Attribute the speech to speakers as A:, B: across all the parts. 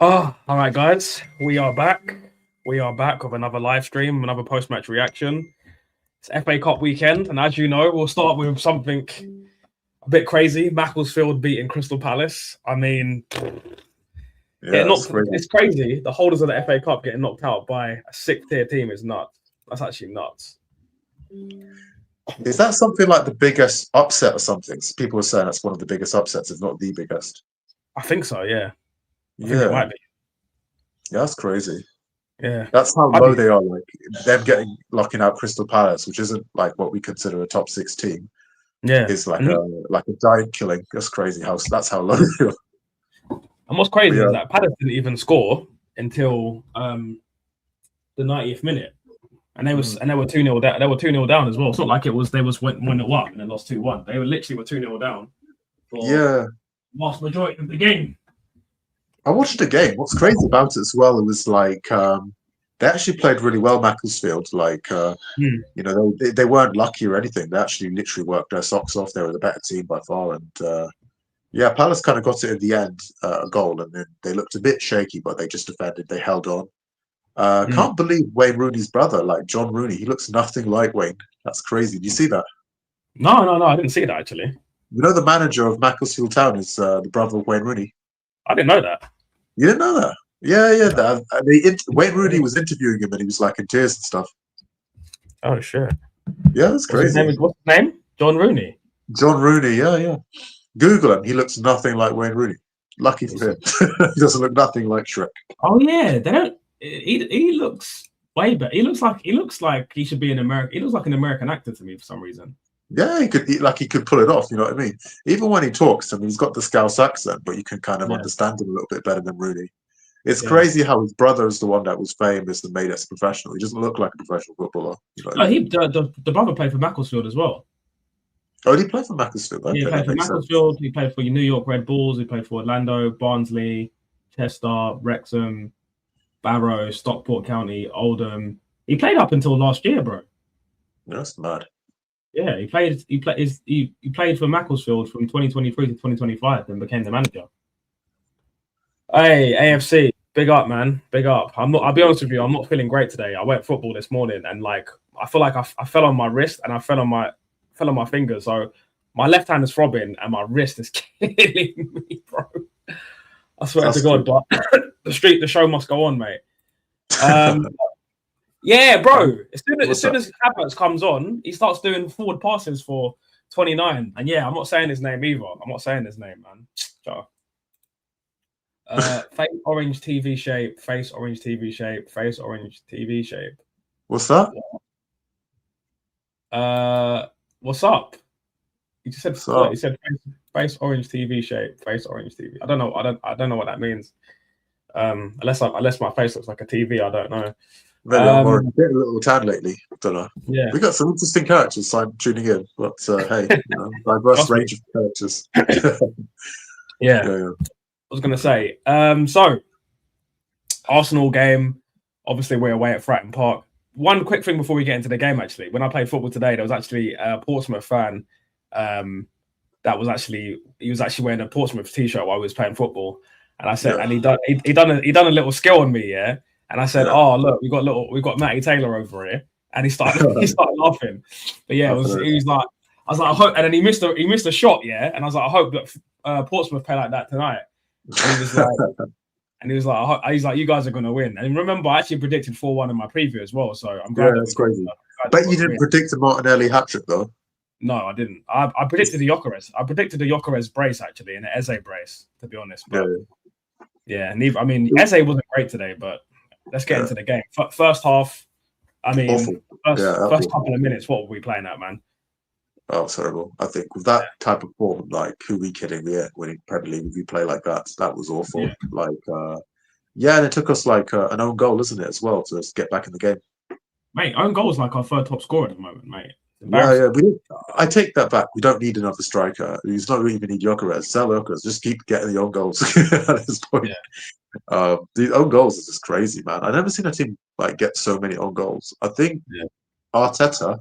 A: Oh, all right, guys. We are back. We are back with another live stream, another post-match reaction. It's FA Cup weekend, and as you know, we'll start with something a bit crazy. Macclesfield beating Crystal Palace. I mean, it's crazy. The holders of the FA Cup getting knocked out by a sixth-tier team is nuts. That's actually nuts.
B: Is that something like the biggest upset or something? People are saying that's one of the biggest upsets, if not the biggest.
A: I think so, yeah. I
B: think
A: it might be.
B: Yeah, that's crazy.
A: Yeah.
B: That's how low they are. Like them locking out Crystal Palace, which isn't like what we consider a top 6 team.
A: Yeah.
B: Is like a giant killing. That's crazy. That's how low they are.
A: And what's crazy is that Palace didn't even score until the 90th minute. And they were 2-0 down. They were 2-0 down as well. It's not like they went 1-0 up and then lost 2-1. They were literally 2-0 down for vast majority of the game.
B: I watched the game. What's crazy about it as well, it was like they actually played really well, Macclesfield. Like you know, they weren't lucky or anything. They actually literally worked their socks off. They were the better team by far. And Palace kind of got it in the end, a goal, and then they looked a bit shaky, but they just defended. They held on. Can't believe Wayne Rooney's brother, like John Rooney. He looks nothing like Wayne. That's crazy. Do you see that?
A: No. I didn't see that actually.
B: You know, the manager of Macclesfield Town is the brother of Wayne Rooney.
A: I didn't know that.
B: You didn't know that? Yeah. Wayne Rooney was interviewing him, and he was like in tears and stuff.
A: Oh shit!
B: Yeah, that's crazy.
A: What's his name? John Rooney.
B: John Rooney. Yeah. Google him. He looks nothing like Wayne Rooney. Lucky for him. He doesn't look nothing like Shrek.
A: Oh yeah, they don't. He looks way better. He looks like he should be an American. He looks like an American actor to me for some reason.
B: Yeah, he could pull it off. You know what I mean? Even when he talks, I mean, he's got the Scouse accent, but you can kind of understand him a little bit better than Rooney. It's crazy how his brother is the one that was famous and made us professional. He doesn't look like a professional footballer. You know
A: the brother played for Macclesfield as well.
B: Oh, did he play for Macclesfield?
A: Okay, he played for Macclesfield. He played for New York Red Bulls. He played for Orlando, Barnsley, Chester, Wrexham, Barrow, Stockport County, Oldham. He played up until last year, bro.
B: That's mad.
A: Yeah, he played for Macclesfield from 2023 to 2025 and became the manager. Hey, AFC, big up, man. Big up. I'll be honest with you, I'm not feeling great today. I went football this morning and like I feel like I fell on my wrist and I fell on my finger. So my left hand is throbbing and my wrist is killing me, bro. I swear to God, but the show must go on, mate. Yeah, bro. As soon as Havertz comes on, he starts doing forward passes for 29. And yeah, I'm not saying his name either. I'm not saying his name, man. Face orange TV shape, face orange TV shape, face orange TV shape.
B: What's that?
A: What's up? He just said he said face orange TV shape, face orange TV. I don't know what that means. Unless my face looks like a TV, I don't know.
B: Maybe I'm more a little tan lately. I don't know.
A: Yeah,
B: we got some interesting characters tuning in, but hey, diverse range of characters.
A: Yeah. I was gonna say. So Arsenal game. Obviously, we're away at Fratton Park. One quick thing before we get into the game. Actually, when I played football today, there was actually a Portsmouth fan. He was actually wearing a Portsmouth t-shirt while we was playing football, and I said, and he done a little skill on me, yeah. And I said, "Oh, look, we got Matty Taylor over here," and he started laughing. But yeah, he was like, I was like, I hope, and then he missed a shot, yeah. And I was like, I hope that Portsmouth play like that tonight. And he was like, you guys are gonna win. And remember, I actually predicted 4-1 in my preview as well. So I'm glad.
B: Yeah, that's crazy. But you didn't predict a Martinelli hat trick though.
A: No, I didn't. I predicted the Gyökeres. I predicted the Gyökeres brace actually, and the Eze brace, to be honest. But Eze wasn't great today, but. Let's get into the game. First half, first couple of minutes, what were we playing at, man?
B: Oh, terrible. I think with that type of form, like, who are we kidding? We're winning Premier League if you play like that. That was awful. Yeah. And it took us an own goal, isn't it, as well, to get back in the game.
A: Mate, own goal is like our third top scorer at the moment, mate.
B: Yeah. I take that back. We don't need another striker. He's not really even need Gyökeres. Sell Gyökeres. Just keep getting the own goals at this point. Yeah. The own goals is just crazy, man. I've never seen a team get so many own goals. I think Arteta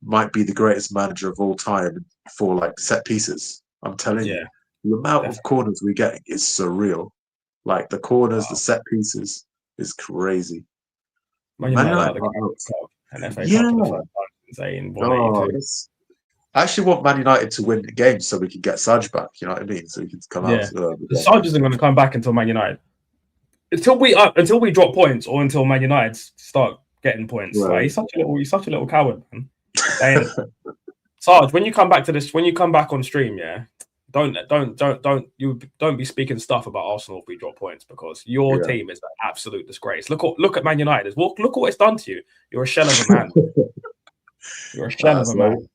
B: might be the greatest manager of all time for set pieces. I'm telling you, the amount of corners we're getting is surreal. Like the corners, the set pieces is crazy.
A: Man
B: Man
A: United
B: United,
A: are the Cup and FA
B: yeah.
A: Cup for the first time since in
B: Oh,
A: 182.
B: I actually want Man United to win the game so we can get Sarge back. You know what I mean? So we can come out.
A: Yeah, the Sarge isn't going to come back until Man United. Until we drop points or until Man United start getting points.
B: Right.
A: Like he's such a little coward, man. And Sarge, when you come back on stream, yeah, don't be speaking stuff about Arsenal if we drop points because your team is an absolute disgrace. Look at Man United. Look at what it's done to you. You're a shell of a man. You're a shell of a man.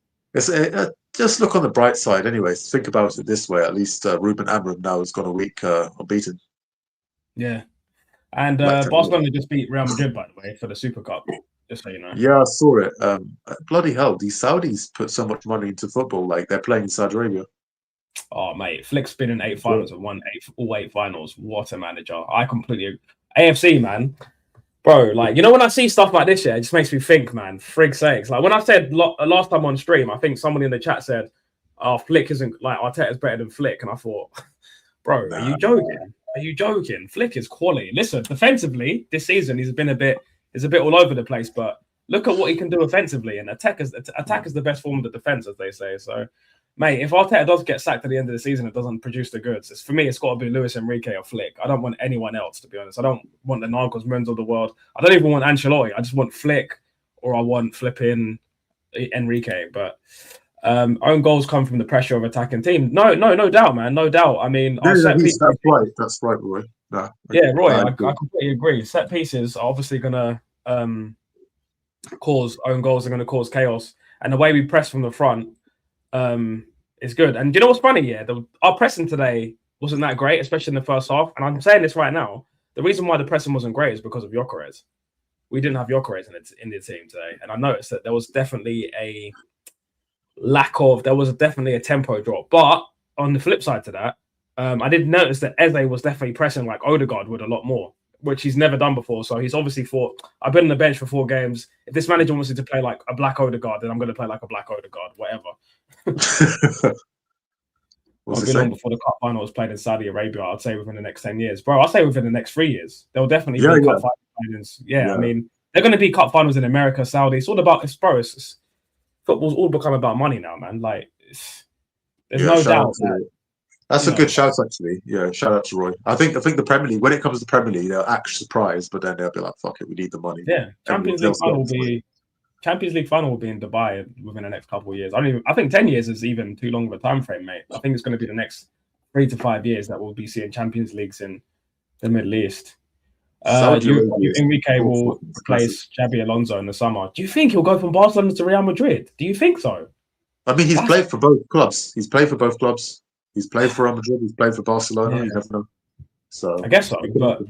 B: Just look on the bright side, anyways. Think about it this way: at least Ruben Amorim now has gone a week unbeaten.
A: Yeah, and Barcelona just beat Real Madrid, by the way, for the Super Cup. Just so you know.
B: Yeah, I saw it. Bloody hell, these Saudis put so much money into football. Like they're playing in Saudi Arabia.
A: Oh, mate, Flick's been in 8 finals and won all 8 finals. What a manager! I completely agree. AFC, man. Bro, like, you know, when I see stuff like this, yeah, it just makes me think, man, frig's sakes. Like, when I said last time on stream, I think someone in the chat said, oh, Flick isn't, like, Arteta's better than Flick. And I thought, bro, are you joking? Are you joking? Flick is quality. Listen, defensively, this season, he's a bit all over the place, but look at what he can do offensively. And attack is the best form of the defense, as they say. So, mate, if Arteta does get sacked at the end of the season, it doesn't produce the goods. For me, it's got to be Luis Enrique or Flick. I don't want anyone else, to be honest. I don't want the Nagelsmanns of the world. I don't even want Ancelotti. I just want Flick or I want flipping Enrique. But own goals come from the pressure of attacking team. No doubt, man. No doubt. I mean,
B: that's right. That's right, Roy. No,
A: Roy, I completely agree. Set pieces are obviously going to cause own goals. Are going to cause chaos. And the way we press from the front, is good. And do you know what's funny? Yeah, our pressing today wasn't that great, especially in the first half. And I'm saying this right now. The reason why the pressing wasn't great is because of Gyökeres. We didn't have Gyökeres in the team today, and I noticed that there was definitely a tempo drop. But on the flip side to that, I did notice that Eze was definitely pressing like Odegaard would a lot more, which he's never done before. So he's obviously thought, I've been on the bench for 4 games. If this manager wants me to play like a black Odegaard, then I'm going to play like a black Odegaard, whatever. I'll be long before the cup final was played in Saudi Arabia. I'd say within the next 10 years, bro. I'll say within the next 3 years, there'll definitely be cup finals. Yeah, I mean, they're going to be cup finals in America, Saudi. It's all about football's all become about money now, man. Like, there's no doubt.
B: That's a good shout, actually. Yeah, shout out to Roy. I think the Premier League, when it comes to the Premier League, they'll act surprised, but then they'll be like, "Fuck it, we need the money."
A: Yeah, Champions League final will be in Dubai within the next couple of years. I think 10 years is even too long of a time frame, mate. I think it's going to be the next 3 to 5 years that we'll be seeing Champions Leagues in the Middle East. Enrique will replace Xabi Alonso in the summer. Do you think he'll go from Barcelona to Real Madrid? Do you think so?
B: I mean, he's played for both clubs. He's played for Real Madrid. He's played for Barcelona.
A: Yeah.
B: You never know. So
A: I guess so, but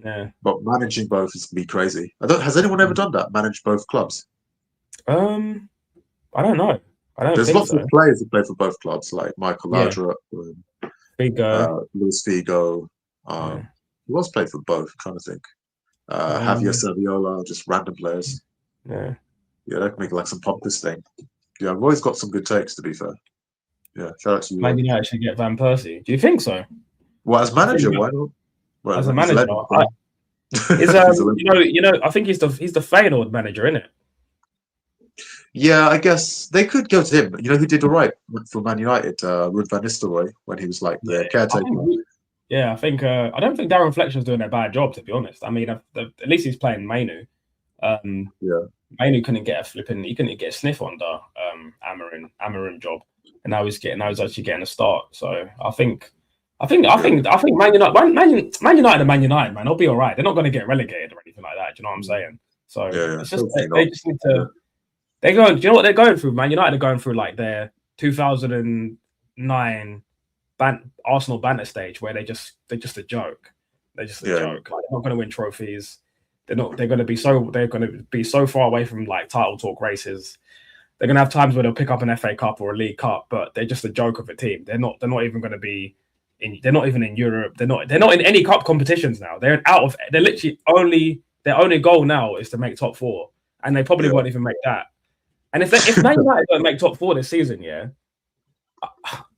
A: yeah.
B: But managing both is gonna be crazy. Has anyone ever done that? Managed both clubs?
A: I don't know.
B: There's lots of players who play for both clubs, like Michael Laudrup,
A: Figo,
B: Luis Figo. He was played for both. I'm trying to think. Javier Saviola, just random players.
A: Yeah,
B: they can make like some pompous thing. Yeah, I've always got some good takes, to be fair. Yeah, shout out to you.
A: Maybe you actually get Van Persie. Do you think so?
B: Well, as manager, why not? Well,
A: as a manager, I think he's the Feyenoord manager, isn't it?
B: Yeah, I guess they could go to him. You know who did all right for Man United? Ruud van Nistelrooy, when he was like the caretaker.
A: I think I don't think Darren Fletcher's doing a bad job, to be honest. I mean, at least he's playing Mainu. Mainu couldn't get a sniff on the Amorim job, and now he's actually getting a start. So I think Man United, man, they'll be all right. They're not going to get relegated or anything like that. Do you know what I'm saying? So it's just they just need to. Do you know what they're going through? Man United are going through like their 2009 Arsenal banter stage where they're just a joke. They're just a joke. Like, they're not going to win trophies. They're going to be so far away from like title talk races. They're going to have times where they'll pick up an FA Cup or a League Cup, but they're just a joke of a team. They're not even going to be they're not even in Europe. They're not in any cup competitions now. They're literally their only goal now is to make top 4, and they probably won't even make that. And if Man United don't make top 4 this season,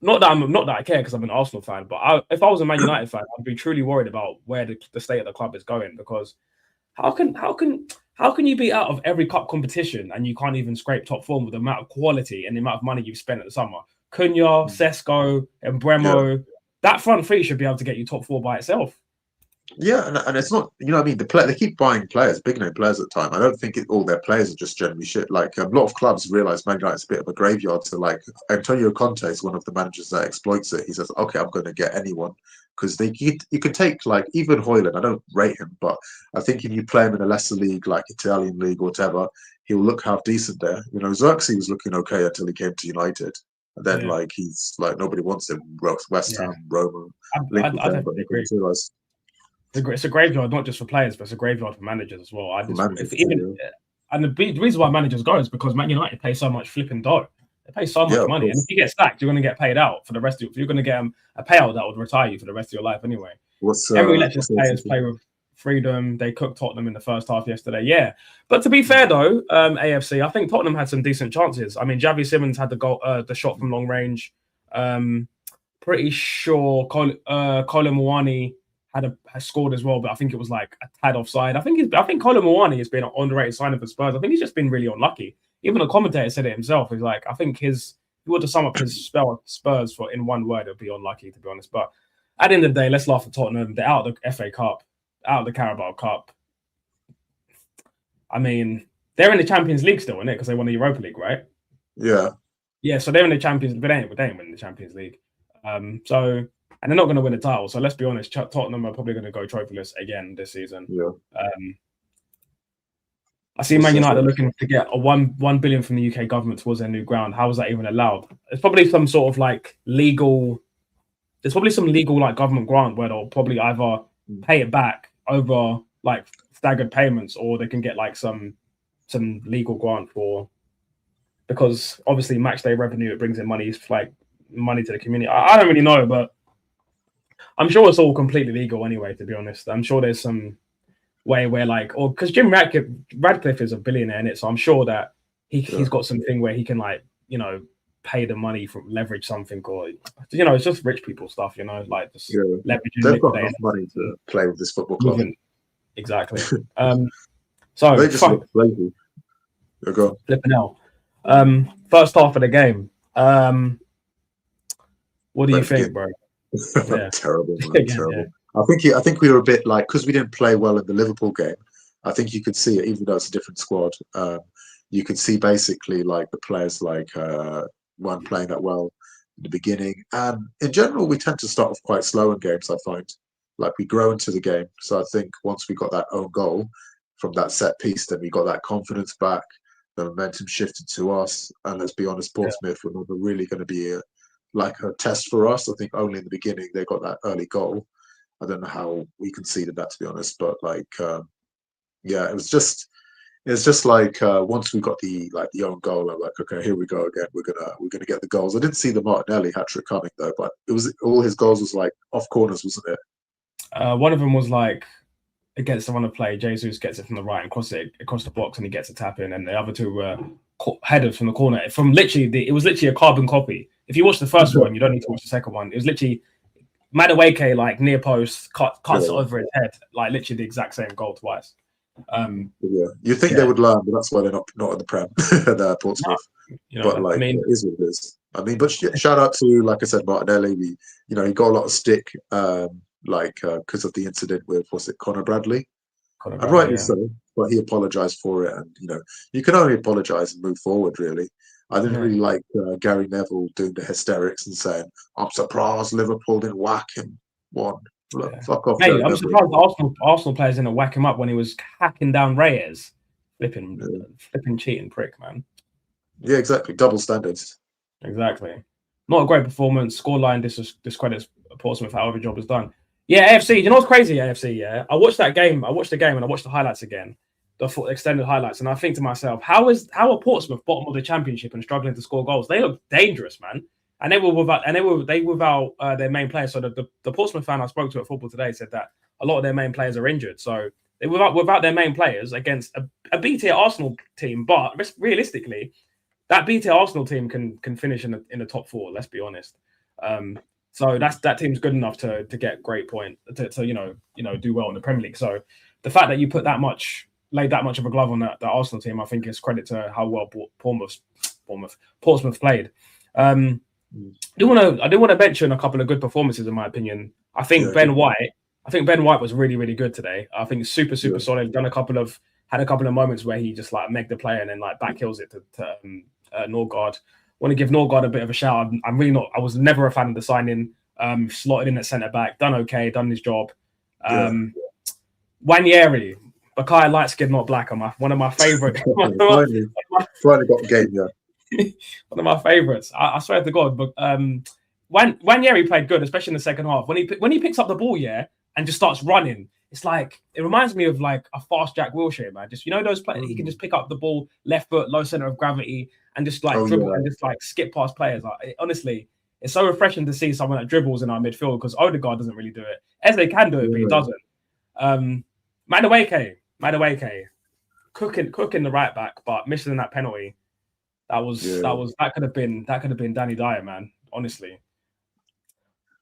A: not that I care because I'm an Arsenal fan, but if I was a Man United fan, I'd be truly worried about where the state of the club is going, because how can you be out of every cup competition and you can't even scrape top form with the amount of quality and the amount of money you've spent at the summer? Cunha, Sesko, and Bremo, that front three should be able to get you top four by itself.
B: Yeah, and it's not, you know what I mean? They keep buying players, big name players at the time. I don't think all their players are just generally shit. Like, a lot of clubs realize Man United's a bit of a graveyard. So, like, Antonio Conte is one of the managers that exploits it. He says, okay, I'm going to get anyone. Because you can take, like, even Højlund, I don't rate him, but I think if you play him in a lesser league, like Italian league or whatever, he'll look half decent there. You know, Xerxes was looking okay until he came to United. And then, like, he's, like, nobody wants him. West Ham, Roma,
A: I definitely agree. It's a graveyard, not just for players, but it's a graveyard for managers as well. And the reason why managers go is because Man United pay so much flipping dough. They pay so much money, and if you get sacked, you're going to get paid out for the rest of. You're going to get a payout that would retire you for the rest of your life anyway. Every lets his players play with freedom. They cooked Tottenham in the first half yesterday. Yeah, but to be fair though, AFC, I think Tottenham had some decent chances. I mean, Javi Simmons had the goal, the shot from long range. Pretty sure Colin Muani has scored as well, but I think it was like a tad offside. I think Colin Muani has been an underrated signing for Spurs. I think he's just been really unlucky. Even the commentator said it himself. He's like, I think if he were to sum up his spell at Spurs in one word, it would be unlucky, to be honest. But at the end of the day, let's laugh at Tottenham. They're out of the FA Cup, out of the Carabao Cup. I mean, they're in the Champions League still, isn't it? Because they won the Europa League, right?
B: Yeah.
A: Yeah, so they're in the Champions League, but they ain't winning the Champions League. And they're not going to win the title. So let's be honest, Tottenham are probably going to go trophyless again this season.
B: Yeah.
A: I see Man United are looking to get a $1 billion from the UK government towards their new ground. How is that even allowed? There's probably some sort of like legal. There's probably some legal like government grant where they'll probably either pay it back over like staggered payments, or they can get like some legal grant for, because obviously match day revenue, it brings in money to the community. I don't really know, but I'm sure it's all completely legal anyway, to be honest. I'm sure there's some way where because Jim Radcliffe is a billionaire in it, so I'm sure that he's got something where he can pay the money from leverage something, or it's just rich people stuff, just leveraging.
B: They've got enough money to play with this football club.
A: Exactly. So
B: they just look lazy.
A: Flipping hell. First half of the game. What do you think, bro?
B: Terrible, man. Terrible. Yeah. I think we were a bit because we didn't play well in the Liverpool game. I think you could see it, even though it's a different squad. You could see basically the players weren't playing that well in the beginning. And in general, we tend to start off quite slow in games. I find we grow into the game. So I think once we got that own goal from that set piece, then we got that confidence back. The momentum shifted to us, and let's be honest, Portsmouth were never really going to be a test for us. I think only in the beginning they got that early goal. I don't know how we conceded that, to be honest, but it was just once we got the own goal, I'm like, okay, here we go again. We're gonna get the goals. I didn't see the Martinelli hat trick coming though, but it was all his goals was off corners, wasn't it?
A: One of them was against the run of play. Jesus gets it from the right and crosses it across the box, and he gets a tap in. And the other two were headers from the corner. It was literally a carbon copy. If you watch the first one, you don't need to watch the second one. It was literally Madueke near post cuts it over his head, literally the exact same goal twice.
B: You think they would learn, but that's why they're not in the Prem. They're Portsmouth. But it is what it is. I mean, but shout out to, like I said, Martinelli. He got a lot of stick. Because of the incident with Conor Bradley, and rightly so. But he apologised for it, and you can only apologise and move forward. Really, I didn't really like Gary Neville doing the hysterics and saying, "I'm surprised Liverpool didn't whack him." Fuck off.
A: Mate, I'm surprised Arsenal players didn't whack him up when he was hacking down Reyes. Flipping cheating prick, man.
B: Yeah, exactly. Double standards.
A: Exactly. Not a great performance. Scoreline discredits Portsmouth. However, job is done. Yeah, AFC. You know what's crazy? AFC. Yeah, I watched that game. I watched the game and I watched the highlights again, the extended highlights, and I think to myself, how are Portsmouth bottom of the championship and struggling to score goals? They look dangerous, man. And they were without their main players. So the Portsmouth fan I spoke to at Football Today said that a lot of their main players are injured. So they without their main players against a B-tier Arsenal team. But realistically, that BT Arsenal team can finish in the top 4. Let's be honest. So that team's good enough to get great point to do well in the Premier League. So the fact that you laid that much of a glove on that Arsenal team, I think is credit to how well Portsmouth played. I do want to mention a couple of good performances in my opinion. I think Ben White was really, really good today. I think super solid. Had a couple of moments where he just like megged the player and then like back heels it to Norgard. Want to give Norgard a bit of a shout. I'm really not. I was never a fan of the signing. Slotted in at centre back, done done his job. Wanyeri, Bakai light skin, not black. One of my favourite.
B: Finally got the game,
A: one of my favourites. I swear to God, but Wanyeri played good, especially in the second half. When he picks up the ball, and just starts running, it's like it reminds me of like a fast Jack Wilshere, man. Just those players, he can just pick up the ball, left foot, low centre of gravity, and just like dribble and just like skip past players. Honestly, it's so refreshing to see someone that dribbles in our midfield because Odegaard doesn't really do it. Eze can do it, but he doesn't. Madueke, cooking the right back, but missing that penalty. That could have been Danny Dyer, man. Honestly,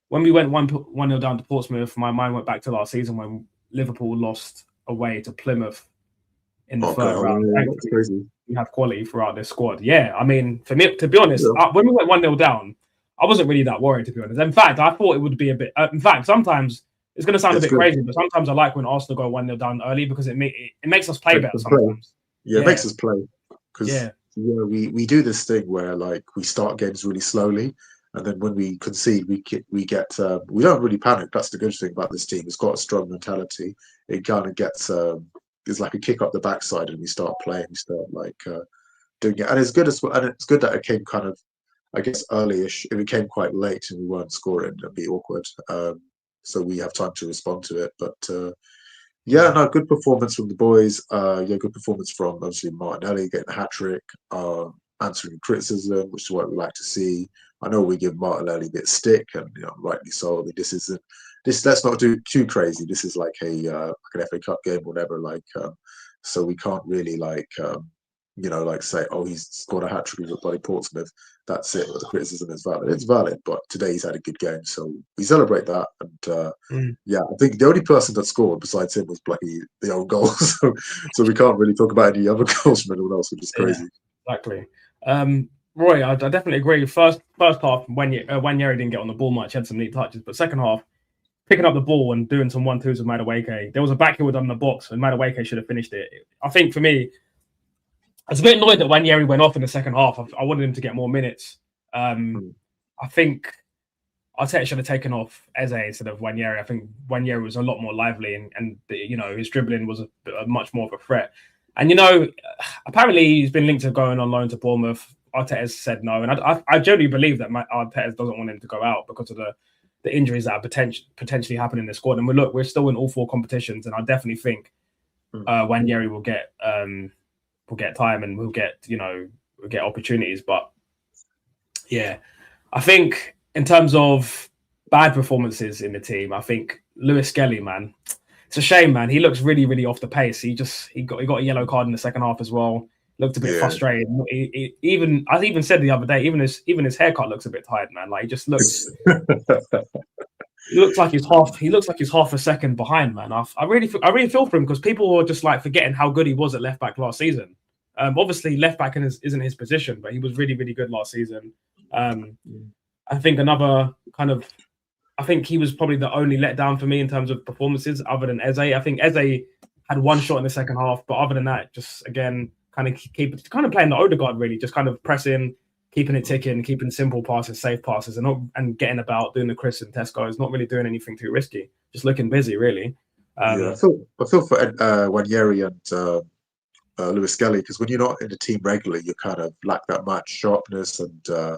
A: when we went 1-0 down to Portsmouth, my mind went back to last season when Liverpool lost away to Plymouth in the third round.
B: That's crazy.
A: We have quality throughout this squad. Yeah, I mean, for me, to be honest, when we went 1-0 down, I wasn't really that worried, to be honest. In fact, I thought it would be a bit. In fact, sometimes it's going to sound a bit crazy, but sometimes I like when Arsenal go 1-0 down early because it makes us play better sometimes.
B: Yeah, it makes us play because we do this thing where like we start games really slowly, and then when we concede, we don't really panic. That's the good thing about this team. It's got a strong mentality. It kind of gets it's like a kick up the backside, and we start playing. We start like doing it, and it's good and it's good that it came kind of, I guess, early-ish. It became quite late, and we weren't scoring. It'd be awkward. So we have time to respond to it. But good performance from the boys. Good performance from obviously Martinelli getting a hat trick, answering criticism, which is what we like to see. I know we give Martinelli a bit of stick, and rightly so. I mean, let's not do too crazy. This is like an FA Cup game, or whatever. So we can't really say, oh, he's scored a hat trick with bloody Portsmouth. That's it. But the criticism is valid. It's valid, but today he's had a good game, so we celebrate that. And I think the only person that scored besides him was bloody the own goal. So we can't really talk about any other goals from anyone else, which is crazy.
A: Exactly. Roy, I definitely agree. First half, when Yeri didn't get on the ball much, had some neat touches, but second half, picking up the ball and doing some 1-2s with Madueke. There was a back heel done in the box, and Madueke should have finished it. I think for me, I was a bit annoyed that Wanyeri went off in the second half. I wanted him to get more minutes. I think Arteta should have taken off Eze instead of Wanyeri. I think Wanyeri was a lot more lively and his dribbling was a much more of a threat. And, apparently he's been linked to going on loan to Bournemouth. Arteta has said no. And I generally believe that Arteta doesn't want him to go out because of the injuries that are potentially happening in the squad. And we're still in all 4 competitions. And I definitely think Wanyeri will get time and we'll get opportunities. But yeah, I think in terms of bad performances in the team, I think Lewis Skelly, man, it's a shame, man. He looks really, really off the pace. He got a yellow card in the second half as well. Looked a bit frustrated. I even said the other day, even his haircut looks a bit tired, man. Like he just looks. He looks like he's half a second behind, man. I really feel for him because people were just like forgetting how good he was at left back last season. Obviously, left back isn't his position, but he was really, really good last season. I think I think he was probably the only letdown for me in terms of performances, other than Eze. I think Eze had one shot in the second half, but other than that, just again kind of playing the Odegaard really, just kind of pressing, keeping it ticking, keeping simple passes, safe passes, and getting about, doing the Chris and Tesco's, not really doing anything too risky, just looking busy really.
B: I feel for Wanyeri and Lewis Skelly, because when you're not in the team regularly, you kind of lack that match sharpness and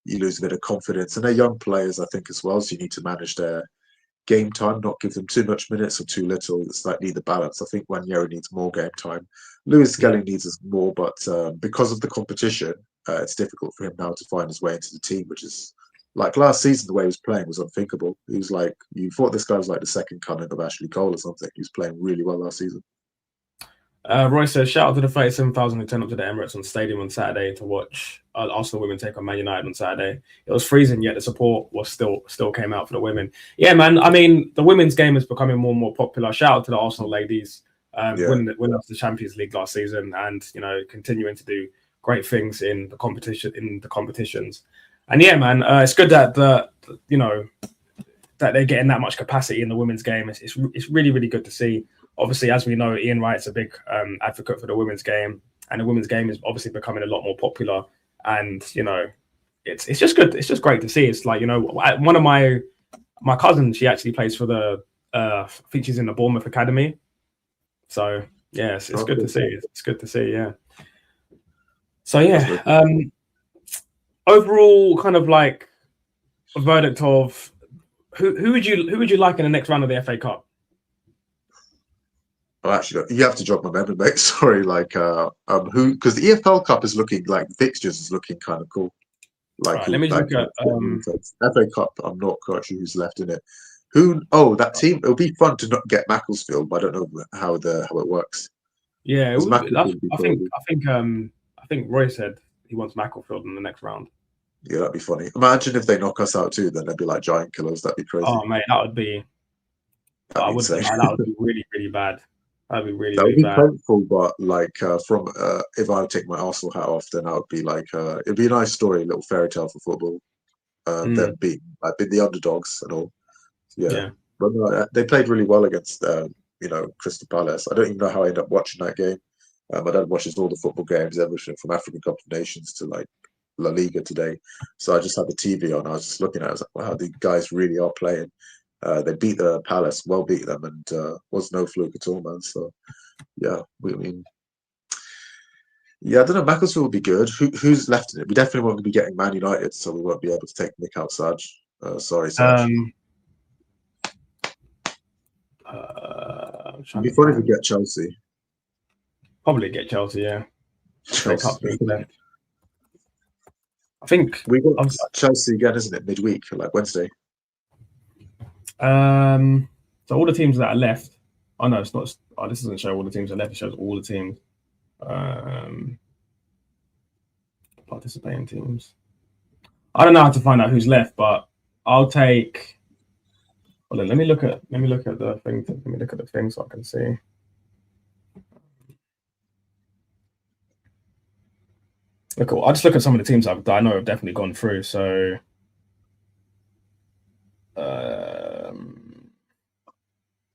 B: you lose a bit of confidence. And they're young players, I think, as well, so you need to manage their game time, not give them too much minutes or too little. It's like need the balance. I think Wanyeri needs more game time. Lewis Skelly needs us more, but because of the competition, it's difficult for him now to find his way into the team, which is like last season, the way he was playing was unthinkable. He was like, you thought this guy was like the second coming of Ashley Cole or something. He was playing really well last season.
A: Roy says, shout out to the 37,000 who turned up to the Emirates on Stadium on Saturday to watch Arsenal women take on Man United on Saturday. It was freezing, yet the support was still came out for the women. Yeah, man. I mean, the women's game is becoming more and more popular. Shout out to the Arsenal ladies, winning the Champions League last season, and continuing to do great things in the competitions. And yeah, man, it's good that that they're getting that much capacity in the women's game. It's really, really good to see. Obviously, as we know, Ian Wright's a big advocate for the women's game, and the women's game is obviously becoming a lot more popular. And it's just good. It's just great to see. It's like one of my cousins, she actually plays for the features in the Bournemouth Academy. So yeah, it's good to see. It's good to see. Yeah. So yeah, overall, kind of like a verdict of who would you like in the next round of the FA Cup?
B: Oh, actually, you have to jog my memory, mate. Sorry, because the EFL Cup is looking like fixtures is looking kind of cool.
A: Right, let me look at
B: FA Cup. I'm not quite sure who's left in it. That team. It'll be fun to not get Macclesfield, but I don't know how it works.
A: Yeah, I think Roy said he wants Macclesfield in the next round.
B: Yeah, that'd be funny. Imagine if they knock us out too, then they'd be like giant killers. That'd be crazy.
A: Oh mate, that would be really, really bad. That'd be really,
B: that would
A: really
B: be
A: bad.
B: painful, but if I would take my Arsenal hat off, then I would be like, it'd be a nice story, a little fairy tale for football. Them being the underdogs and all. Yeah. But no, they played really well against Crystal Palace. I don't even know how I ended up watching that game. My dad watches all the football games, everything from African Cup of Nations to like La Liga today. So I just had the TV on. I was just looking at it. I was like, wow, these guys really are playing. They beat the Palace, well beat them, and was no fluke at all, man. So yeah, I don't know. Macclesfield would be good. Who's left in it? We definitely won't be getting Man United, so we won't be able to take Nick out Saj. Sorry, Saj. It'd be funny if we get Chelsea.
A: Probably get Chelsea, yeah.
B: Chelsea.
A: I think
B: we got Chelsea again, isn't it? Midweek, like Wednesday.
A: So all the teams that are left. Oh no, it's not. Oh, this doesn't show all the teams that are left. It shows all the teams. Participating teams. I don't know how to find out who's left, but I'll take. Hold on, let me look at the thing. Let me look at the thing so I can see. Look, I'll just look at some of the teams that I know have definitely gone through. So,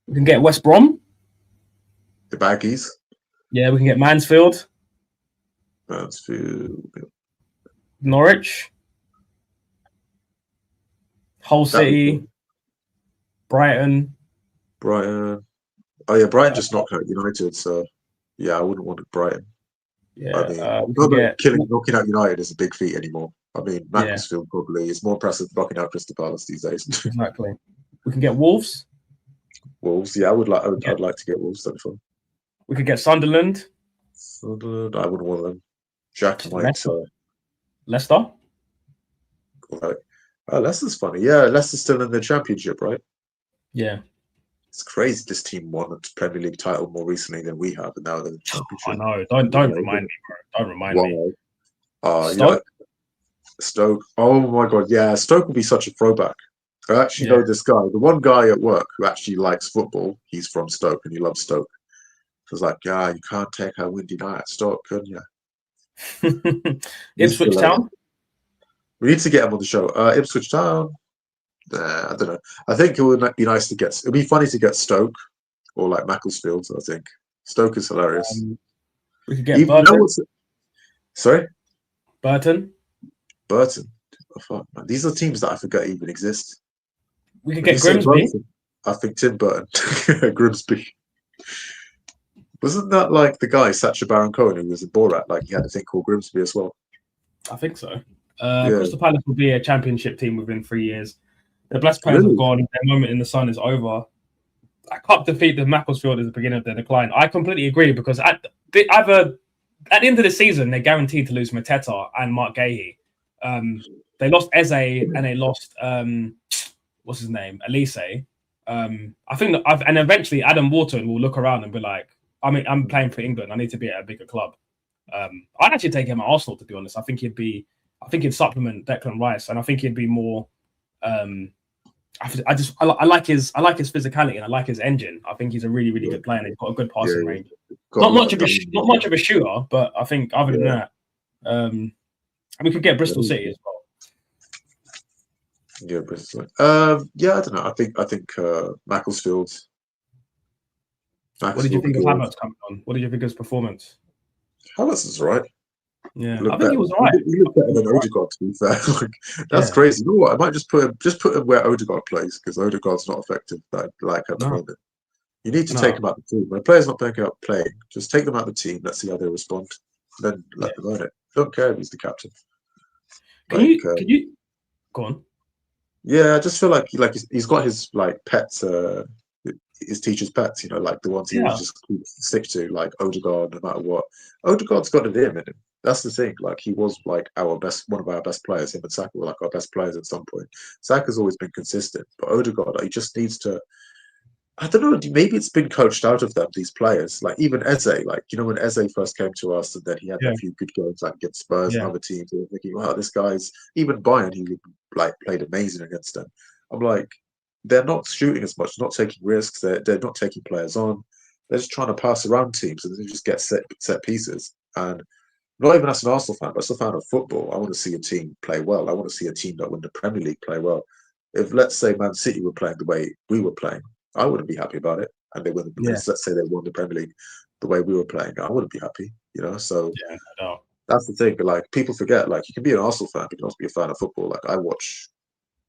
A: we can get West Brom.
B: The Baggies.
A: Yeah, we can get Mansfield. Norwich. Hull City. Brighton.
B: Oh yeah, Brighton just knocked out United, so yeah, I wouldn't want Brighton.
A: Yeah,
B: I mean, knocking out United is a big feat anymore. I mean, Macclesfield probably is more impressive knocking out Crystal Palace these days.
A: Exactly. We can get Wolves.
B: Wolves, yeah, I'd like to get Wolves. That'd be fun.
A: We could get Sunderland.
B: I wouldn't want them. Jack White.
A: Leicester.
B: Right. Leicester's funny. Yeah, Leicester's still in the Championship, right?
A: Yeah.
B: It's crazy. This team won the Premier League title more recently than we have, and now they're in the Championship.
A: I know. Don't remind me, bro. Don't remind me.
B: Stoke? Stoke. Oh my god, yeah. Stoke will be such a throwback. I actually know this guy. The one guy at work who actually likes football. He's from Stoke and he loves Stoke. So it's like, yeah, you can't take a windy night at Stoke, can you?
A: Ipswich Town.
B: We need to get him on the show. Ipswich Town. I don't know. I think it would be nice to get. It'd be funny to get Stoke or like Macclesfield. I think Stoke is hilarious.
A: We could get Burton.
B: Sorry,
A: Burton.
B: Oh, fuck, man. These are teams that I forgot even exist.
A: We could get Grimsby.
B: I think Tim Burton. Grimsby. Wasn't that like the guy Sacha Baron Cohen who was in Borat? Like he had a thing called Grimsby as well.
A: I think so. Crystal Palace will be a Championship team within 3 years. The blessed players have gone. Their moment in the sun is over. A cup defeat the Macclesfield is the beginning of their decline. I completely agree because at the end of the season, they're guaranteed to lose Mateta and Mark Gahey. They lost Eze and they lost what's his name, Elise. I think and eventually Adam Wharton will look around and be like, I mean, I'm playing for England. I need to be at a bigger club. I'd actually take him at Arsenal, to be honest. I think he'd supplement Declan Rice, and I think he'd be more. I like his physicality and I like his engine. I think he's a really, really good player and he's got a good passing range. Not much of a shooter, but I think other than that, and we could get Bristol City as well.
B: Yeah, Bristol. Yeah, I don't know. I think Macclesfield.
A: What did you think of Havertz coming on? What did you think of his performance?
B: Havertz is right.
A: Yeah, I think he was alright.
B: He looked better than Odegaard, to be fair. That's crazy. You know what? I might just put him where Odegaard plays because Odegaard's not effective like at the moment. You need to take him out the team. When a player's not playing, just take them out the team. Let's see how they respond. Then let them earn it. Don't care if he's the captain.
A: Can you go on?
B: Yeah, I just feel like he's got his pets, his teacher's pets, like the ones he would just stick to, like Odegaard, no matter what. Odegaard's got it in him. That's the thing. Like he was one of our best players. Him and Saka were like our best players at some point. Saka's always been consistent, but Odegaard, he just needs to. I don't know. Maybe it's been coached out of them. These players, like even Eze, when Eze first came to us, and then he had a few good games like against Spurs and other teams. And thinking, wow, this guy's even Bayern. He played amazing against them. I'm like, they're not shooting as much, not taking risks. They're not taking players on. They're just trying to pass around teams, and they just get set pieces. And not even as an Arsenal fan, but as a fan of football, I want to see a team play well. I want to see a team that win the Premier League play well. If let's say Man City were playing the way we were playing, I wouldn't be happy about it. And they wouldn't. Let's say they won the Premier League the way we were playing, I wouldn't be happy. So that's the thing. Like people forget, like you can be an Arsenal fan, but you can also be a fan of football. Like I watch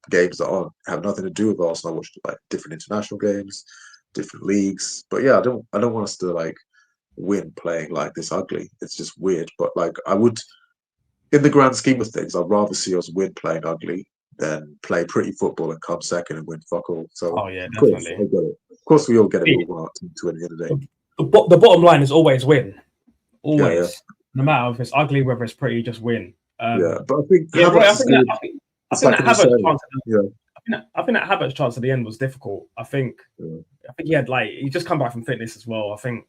B: games that have nothing to do with Arsenal. I watch different international games, different leagues. But yeah, I don't want us to win playing like this ugly. It's just weird. But I would, in the grand scheme of things, I'd rather see us win playing ugly than play pretty football and come second and win fuck all. So
A: definitely.
B: Of course, we all get it. We want our team to win at the end of the day.
A: The bottom line is always win. Always. No matter if it's ugly, whether it's pretty, just win.
B: But I think
A: that Havertz chance at the end was difficult. I think he had he just come back from fitness as well. I think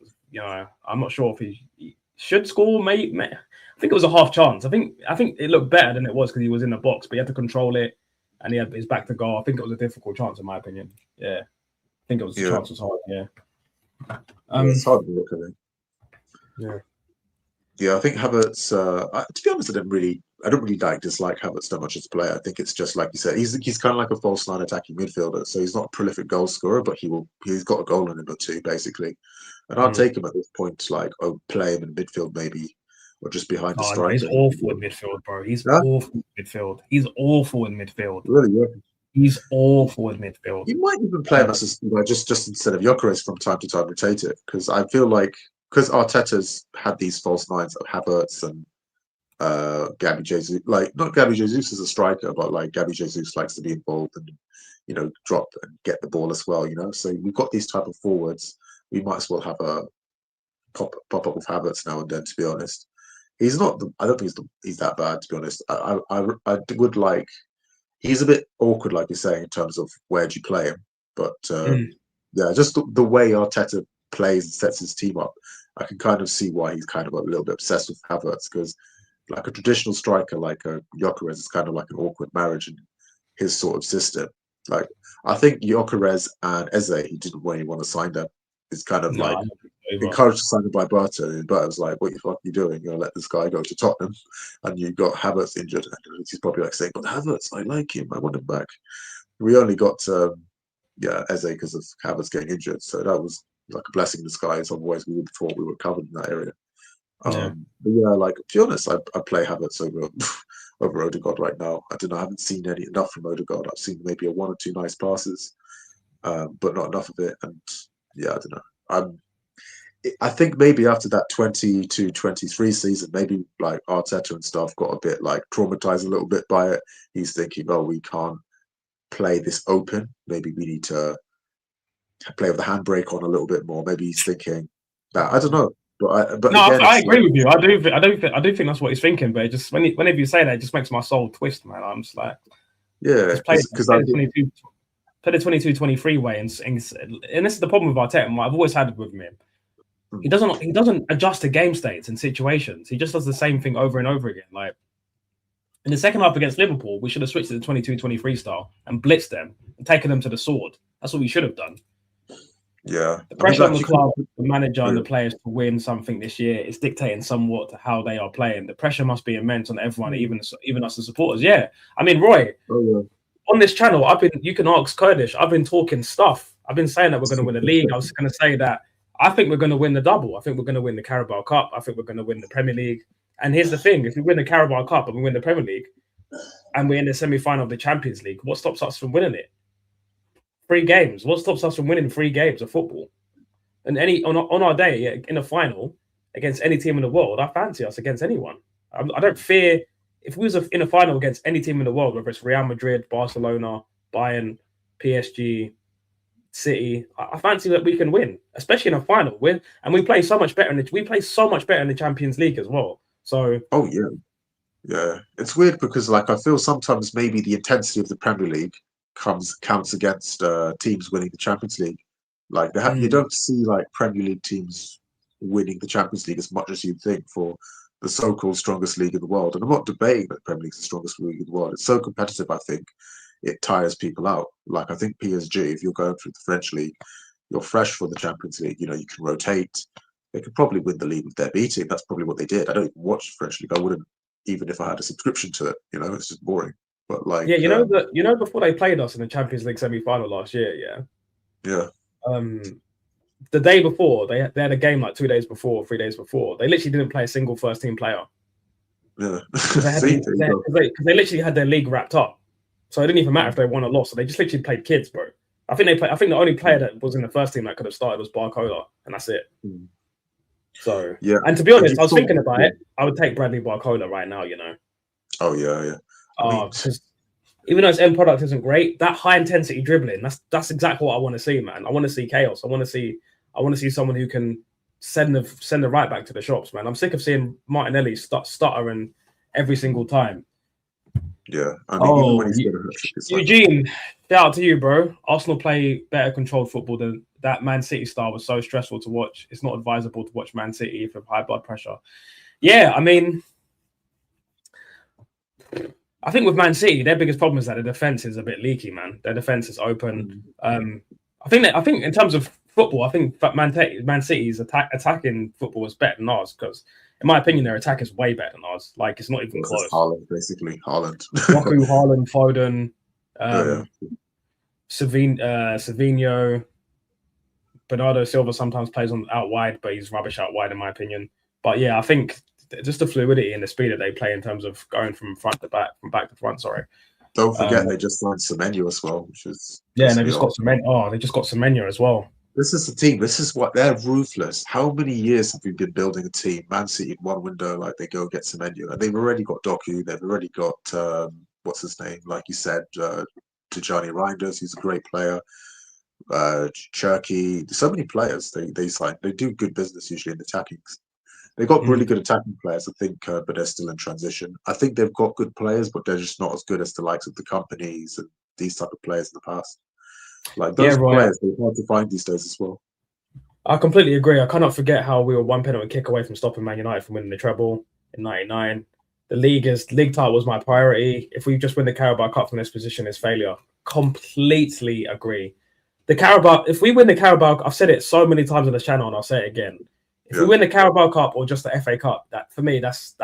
A: I'm not sure if he should score. Mate, I think it was a half chance. I think it looked better than it was because he was in the box, but he had to control it, and he had his back to goal. I think it was a difficult chance in my opinion. Yeah, I think it was the chance was hard. Yeah,
B: it's hard to look at it.
A: Yeah.
B: Yeah, I think Havertz. To be honest, I don't really dislike Havertz that much as a player. I think it's just like you said, he's kind of like a false line attacking midfielder. So he's not a prolific goal scorer, but he's got a goal in him or two basically. And I'd take him at this point to play him in midfield maybe, or just behind the striker.
A: He's awful in midfield, bro. He's awful in midfield. He's awful in midfield.
B: Really? Yeah.
A: He's awful in midfield.
B: You might even play him as just instead of Gyökeres from time to time rotate it because I feel like. Because Arteta's had these false nines of Havertz and Gabby Jesus, not Gabby Jesus as a striker, but Gabby Jesus likes to be involved and drop and get the ball as well. So we've got these type of forwards. We might as well have a pop up with Havertz now and then. To be honest, he's not. I don't think he's that bad. To be honest, I would like. He's a bit awkward, like you're saying, in terms of where do you play him. But yeah, just the way Arteta plays and sets his team up. I can kind of see why he's kind of a little bit obsessed with Havertz because, like a traditional striker like a Gyökeres is kind of like an awkward marriage in his sort of system. Like I think Gyökeres and Eze, he didn't really want to sign them. It's kind of encouraged to sign them by Berta, and Berta was like, "What the fuck are you doing? You're gonna let this guy go to Tottenham?" And you got Havertz injured, and he's probably saying, "But Havertz, I like him. I want him back." We only got Eze because of Havertz getting injured, so that was like a blessing in disguise. Otherwise, we would have thought we were covered in that area. But yeah, to be honest, I play Havertz over Odegaard right now. I don't know. I haven't seen enough from Odegaard. I've seen maybe one or two nice passes, but not enough of it. And yeah, I don't know. I think maybe after that 22-23 season, maybe Arteta and stuff got a bit traumatized a little bit by it. He's thinking, oh, we can't play this open. Maybe we need to play with the handbrake on a little bit more. Maybe he's thinking that. I don't know. But
A: no,
B: again,
A: I agree with you. I do think that's what he's thinking. But it just whenever you say that, it just makes my soul twist, man. I'm just like,
B: yeah,
A: because I play the 22-23 way, and this is the problem with Arteta. I've always had it with him. He doesn't adjust to game states and situations. He just does the same thing over and over again. Like in the second half against Liverpool, we should have switched to the 22-23 style and blitzed them and taken them to the sword. That's what we should have done.
B: Yeah.
A: The pressure on the club, the manager, and the players to win something this year is dictating somewhat to how they are playing. The pressure must be immense on everyone, even us as supporters. Yeah. I mean, Roy, on this channel, you can ask Kurdish, I've been talking stuff. I've been saying that we're going to win the league. I was going to say that I think we're going to win the double. I think we're going to win the Carabao Cup. I think we're going to win the Premier League. And here's the thing. If we win the Carabao Cup and we win the Premier League and we're in the semi-final of the Champions League, what stops us from winning it? 3 games. What stops us from winning 3 games of football? And on our day in the final against any team in the world, I fancy us against anyone. I don't fear if we was in a final against any team in the world, whether it's Real Madrid, Barcelona, Bayern, PSG, City. I fancy that we can win, especially in a final. And we play so much better in the Champions League as well. So
B: yeah, it's weird because like I feel sometimes maybe the intensity of the Premier League counts against teams winning the Champions League. Like you don't see like Premier League teams winning the Champions League as much as you'd think for the so-called strongest league in the world. And I'm not debating that the Premier League is the strongest league in the world. It's so competitive, I think it tires people out. Like I think PSG, if you're going through the French league, you're fresh for the Champions League. You know, you can rotate. They could probably win the league with their B team. That's probably what they did. I don't even watch the French league. I wouldn't, even if I had a subscription to it. You know, it's just boring. But like,
A: yeah, before they played us in the Champions League semi-final last year, the day before they had a game like 2 days before, 3 days before. They literally didn't play a single first team player.
B: Yeah,
A: because they literally had their league wrapped up. So it didn't even matter if they won or lost. So they just literally played kids, bro. I think the only player that was in the first team that could have started was Barcola, and that's it. So
B: yeah,
A: and to be honest, I was thinking about it. I would take Bradley Barcola right now. You know.
B: Oh yeah.
A: Because even though his end product isn't great, that high intensity dribbling, that's exactly what I want to see, man. I want to see chaos. I want to see someone who can send the right back to the shops, man. I'm sick of seeing Martinelli stuttering every single time.
B: Yeah, I mean, even when he's
A: Eugene, shout out to you, bro. Arsenal play better controlled football than that. Man City style was so stressful to watch. It's not advisable to watch Man City if you have high blood pressure. Yeah, I mean, I think with Man City, their biggest problem is that the defense is a bit leaky, man. Their defense is open. I think in terms of football, I think Man City's attacking football is better than ours because, in my opinion, their attack is way better than ours. Like it's not even close.
B: Haaland, basically. Haaland.
A: Waku, Haaland, Foden, Savinho, Bernardo Silva sometimes plays out wide, but he's rubbish out wide in my opinion. But yeah, I think just the fluidity and the speed that they play in terms of going from back to front. Sorry.
B: Don't forget they just signed Semenyo as well, which is
A: and they just got Semenyo. They just got Semenyo as well.
B: This is the team. This is what they're ruthless. How many years have we been building a team? Man City in one window, like they go get Semenyo, and they've already got Doku. They've already got what's his name? Like you said, Tijani Reinders, who's a great player. Cherky. So many players they sign. They do good business usually in attacking. They got really good attacking players, I think, but they're still in transition. I think they've got good players, but they're just not as good as the likes of the companies and these type of players in the past. Like those players, they're hard to find these days as well.
A: I completely agree. I cannot forget how we were one penalty kick away from stopping Man United from winning the treble in '99. The league title was my priority. If we just win the Carabao Cup from this position, is failure. Completely agree. If we win the Carabao, I've said it so many times on this channel, and I'll say it again. If we win the Carabao Cup or just the FA Cup, that for me, that's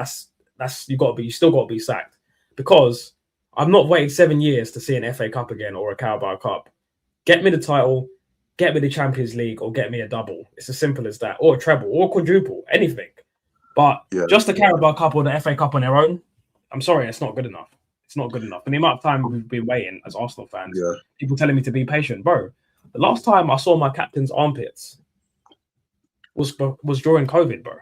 A: you still got to be sacked because I've not waited 7 years to see an FA Cup again or a Carabao Cup. Get me the title, get me the Champions League, or get me a double. It's as simple as that, or a treble, or a quadruple, anything. But just the Carabao Cup or the FA Cup on their own, I'm sorry, it's not good enough. It's not good enough. And the amount of time we've been waiting as Arsenal fans, people telling me to be patient, bro. The last time I saw my captain's armpits was during COVID, bro.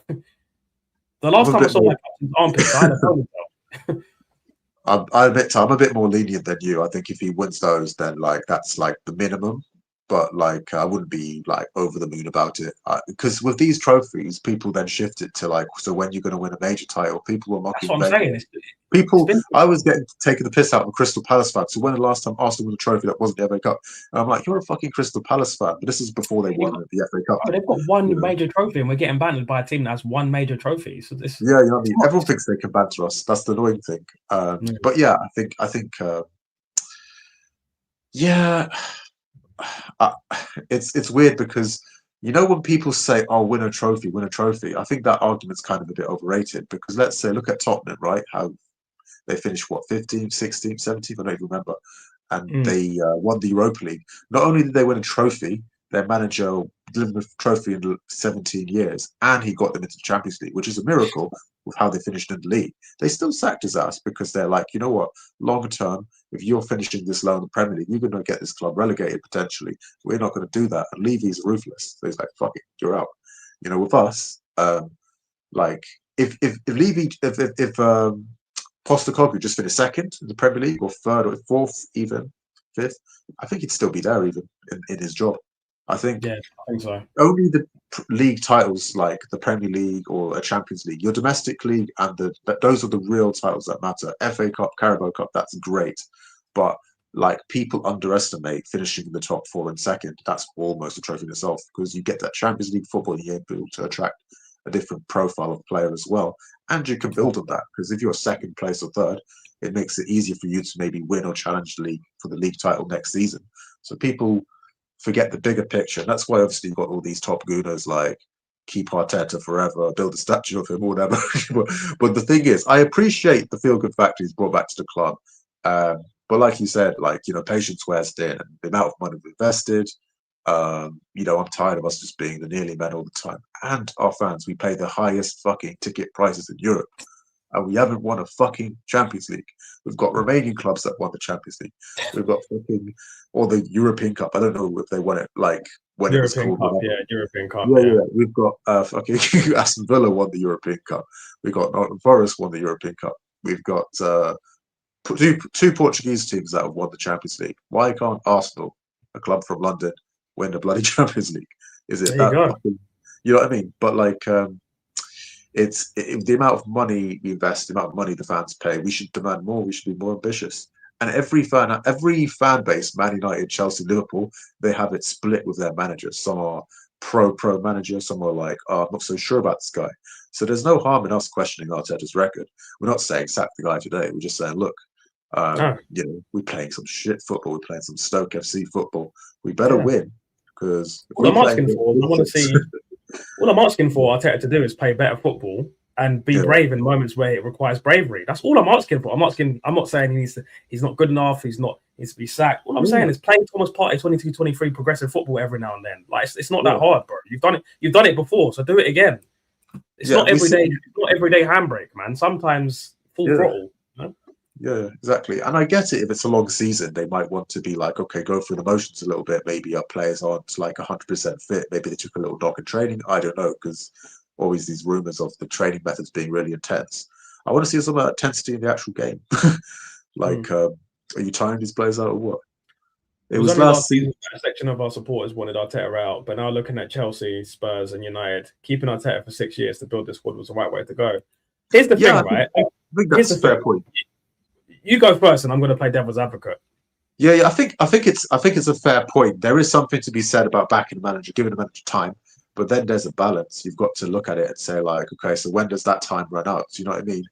A: The last time I saw my captain's armpits, I had a ponytail.
B: I admit I'm a bit more lenient than you. I think if he wins those, then like that's like the minimum. but like I wouldn't be like over the moon about it because with these trophies, people then shift it to like, so when you're going to win a major title, people are
A: That's
B: mocking
A: what I'm
B: Wenger.
A: saying. It's
B: People,
A: been
B: I was getting taking the piss out of a Crystal Palace fan. So when the last time Arsenal won a trophy that wasn't the FA Cup, and I'm like, you're a fucking Crystal Palace fan, but this is before they won the FA Cup.
A: they've got one major trophy, and we're getting bantered by a team that has one major trophy. So this,
B: yeah, you know what I mean. Everyone thinks they can banter us. That's the annoying thing. But yeah, I think, yeah, it's weird because you know when people say, "Oh, win a trophy, win a trophy," I think that argument's kind of a bit overrated because let's say look at Tottenham, right? How they finished what 15th, 16th, 17th, I don't even remember, and they won the Europa League. Not only did they win a trophy, their manager delivered a trophy in 17 years, and he got them into the Champions League, which is a miracle with how they finished in the league. They still sacked his ass because they're like, you know what, long term, if you're finishing this low in the Premier League, you're going to get this club relegated potentially. We're not going to do that. And Levy's ruthless. So he's like, fuck it, you're out. You know, with us, like if Levy, if Postecoglou just finished second in the Premier League, or third, or fourth, even fifth, I think he'd still be there even in his job. I think
A: so.
B: only the league titles like the Premier League or a Champions League, your domestic league, and those are the real titles that matter. FA Cup, Carabao Cup, that's great, but like people underestimate finishing in the top four and second. That's almost a trophy in itself because you get that Champions League football, you're able to attract a different profile of player as well, and you can build on that because if you're second place or third, it makes it easier for you to maybe win or challenge the league for the league title next season. So people forget the bigger picture. And that's why obviously you've got all these top gooners like keep Arteta forever, build a statue of him or whatever. but the thing is, I appreciate the feel good factor he's brought back to the club. But like you said, like, you know, patience wears thin and the amount of money we've invested. You know, I'm tired of us just being the nearly men all the time. And our fans, we pay the highest fucking ticket prices in Europe. And we haven't won a fucking Champions League. We've got Romanian clubs that won the Champions League. We've got fucking, or the European Cup. I don't know if they won it, like when it was called.
A: European Cup.
B: Yeah. We've got fucking Aston Villa won the European Cup. We've got Nottingham Forest won the European Cup. We've got two Portuguese teams that have won the Champions League. Why can't Arsenal, a club from London, win the bloody Champions League? Is it that fucking, you know what I mean? But like, it's the amount of money we invest, the amount of money the fans pay. We should demand more. We should be more ambitious. And every fan base, Man United, Chelsea, Liverpool, they have it split with their managers. Some are pro managers. Some are like, oh, I'm not so sure about this guy. So there's no harm in us questioning Arteta's record. We're not saying sack the guy today. We're just saying, look, you know, we're playing some shit football. We're playing some Stoke FC football. We better win because
A: all I'm asking for, I want to see. All I'm asking for Arteta to do is play better football and be brave in moments where it requires bravery. That's all I'm asking for. I'm not saying he's not good enough. He needs to be sacked. All I'm saying is play Thomas Partey 22-23 progressive football every now and then. Like it's not that hard, bro. You've done it before, so do it again. It's not every day. It's not everyday handbrake, man. Sometimes full throttle. You know?
B: Yeah, exactly. And I get it if it's a long season, they might want to be like, okay, go through the motions a little bit. Maybe our players aren't like 100% fit. Maybe they took a little knock in training. I don't know, because always these rumors of the training methods being really intense. I want to see some intensity in the actual game. Like, are you tiring these players out or what?
A: It was only last season that a section of our supporters wanted Arteta out, but now looking at Chelsea, Spurs, and United, keeping Arteta for 6 years to build this squad was the right way to go. Here's the thing, right?
B: I think that's a fair point.
A: You go first, and I'm going to play devil's advocate.
B: Yeah, I think it's a fair point. There is something to be said about backing the manager, giving the manager time, but then there's a balance. You've got to look at it and say, like, okay, so when does that time run out? Do you know what I mean?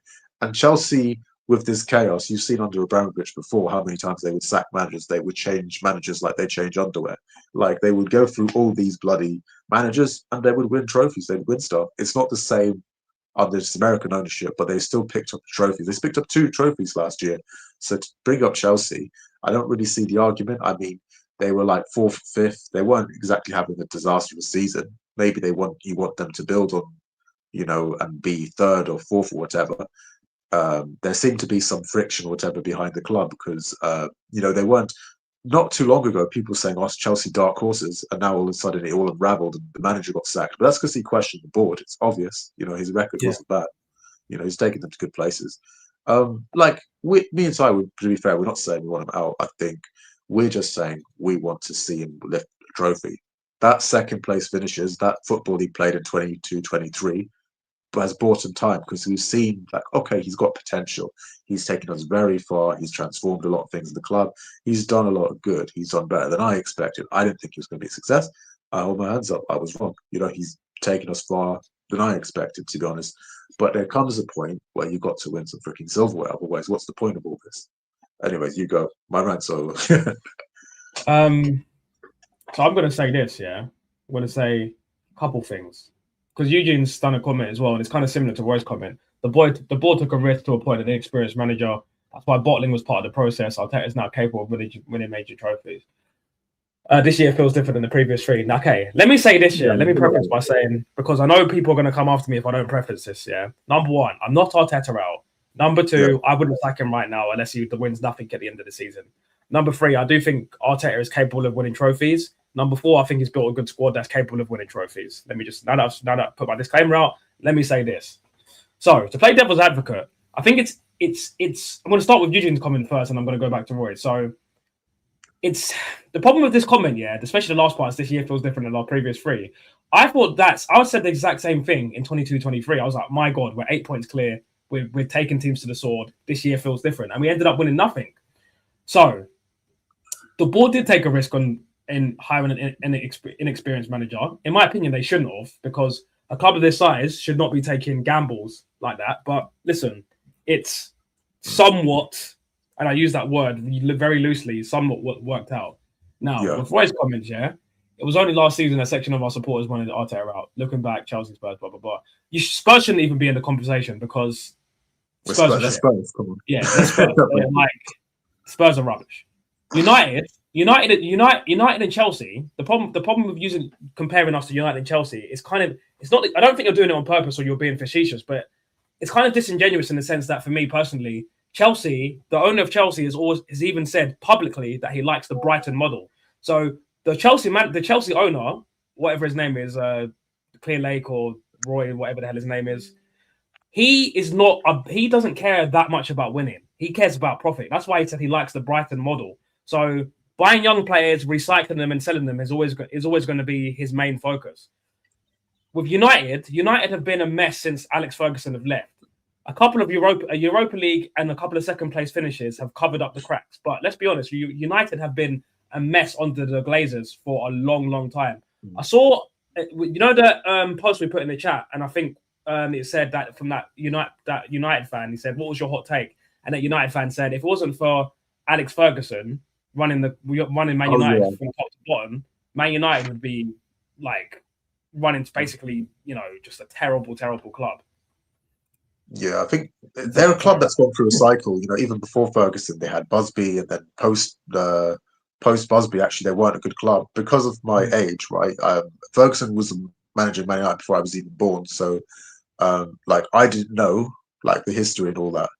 B: And Chelsea, with this chaos, you've seen under Abramovich before how many times they would sack managers, they would change managers like they change underwear. Like they would go through all these bloody managers and they would win trophies, they'd win stuff. It's not the same under this American ownership, but they still picked up trophies. They picked up 2 trophies last year. So to bring up Chelsea, I don't really see the argument. I mean, they were like 4th, 5th. They weren't exactly having a disastrous season. Maybe you want them to build on, you know, and be 3rd or 4th or whatever. There seemed to be some friction or whatever behind the club because, you know, they weren't. Not too long ago, people saying, "Oh, Chelsea dark horses," and now all of a sudden it all unravelled and the manager got sacked. But that's because he questioned the board. It's obvious, you know, his record wasn't bad. You know, he's taken them to good places. Like me and Ty, to be fair, we're not saying we want him out. I think we're just saying we want to see him lift a trophy. That second place finishes, that football he played in 22-23, has bought him time because we've seen like, okay, he's got potential. He's taken us very far. He's transformed a lot of things in the club. He's done a lot of good. He's done better than I expected. I didn't think he was going to be a success. I hold my hands up. I was wrong. He's taken us far than I expected, to be honest. But there comes a point where you've got to win some freaking silverware. Otherwise, what's the point of all this? Anyways, you go. My rant's over.
A: So I'm going to say this, yeah? I'm going to say a couple things. Because Eugene's done a comment as well, and it's kind of similar to Roy's comment. The board took a risk to appoint an inexperienced manager. That's why bottling was part of the process. Arteta is now capable of winning major trophies. This year feels different than the previous three. Okay, let me say this, yeah. Let me preface by saying, because I know people are going to come after me if I don't preface this, yeah. Number one, I'm not Arteta out. Number two, I wouldn't sack him right now unless he wins nothing at the end of the season. Number three, I do think Arteta is capable of winning trophies. Number four, I think he's built a good squad that's capable of winning trophies. Let me just, now that I've put my disclaimer out, let me say this. So, to play devil's advocate, I think it's I'm going to start with Eugene's comment first, and I'm going to go back to Roy. So, it's the problem with this comment, yeah, especially the last part, is this year feels different than our previous three. I said the exact same thing in 22-23. I was like, my God, we're 8 points clear. We're taking teams to the sword. This year feels different. And we ended up winning nothing. So, the board did take a risk in hiring an inexperienced manager. In my opinion, they shouldn't have, because a club of this size should not be taking gambles like that. But listen, it's somewhat, and I use that word very loosely, somewhat what worked out. Now, with Roy's comments, yeah, it was only last season a section of our supporters wanted Arteta out. Looking back, Chelsea, Spurs, blah, blah, blah. Spurs shouldn't even be in the conversation because Spurs come on. Yeah, Spurs. Spurs are rubbish. United and Chelsea. The problem with comparing us to United and Chelsea is it's not. I don't think you're doing it on purpose or you're being facetious, but it's kind of disingenuous in the sense that for me personally, Chelsea, the owner of Chelsea has even said publicly that he likes the Brighton model. So the Chelsea owner, whatever his name is, Clear Lake or Roy, whatever the hell his name is, he doesn't care that much about winning. He cares about profit. That's why he said he likes the Brighton model. So buying young players, recycling them, and selling them is always going to be his main focus. With United have been a mess since Alex Ferguson have left. A couple of Europa League and a couple of second place finishes have covered up the cracks. But let's be honest, United have been a mess under the Glazers for a long, long time. I saw, the post we put in the chat, and I think it said that from that United fan, he said, "What was your hot take?" And that United fan said, "If it wasn't for Alex Ferguson running Man United from top to bottom, Man United would be like running to basically, just a terrible, terrible club."
B: Yeah, I think they're a club that's gone through a cycle. Even before Ferguson, they had Busby, and then post Busby, actually, they weren't a good club because of my age, right? Ferguson was managing Man United before I was even born, so I didn't know the history and all that.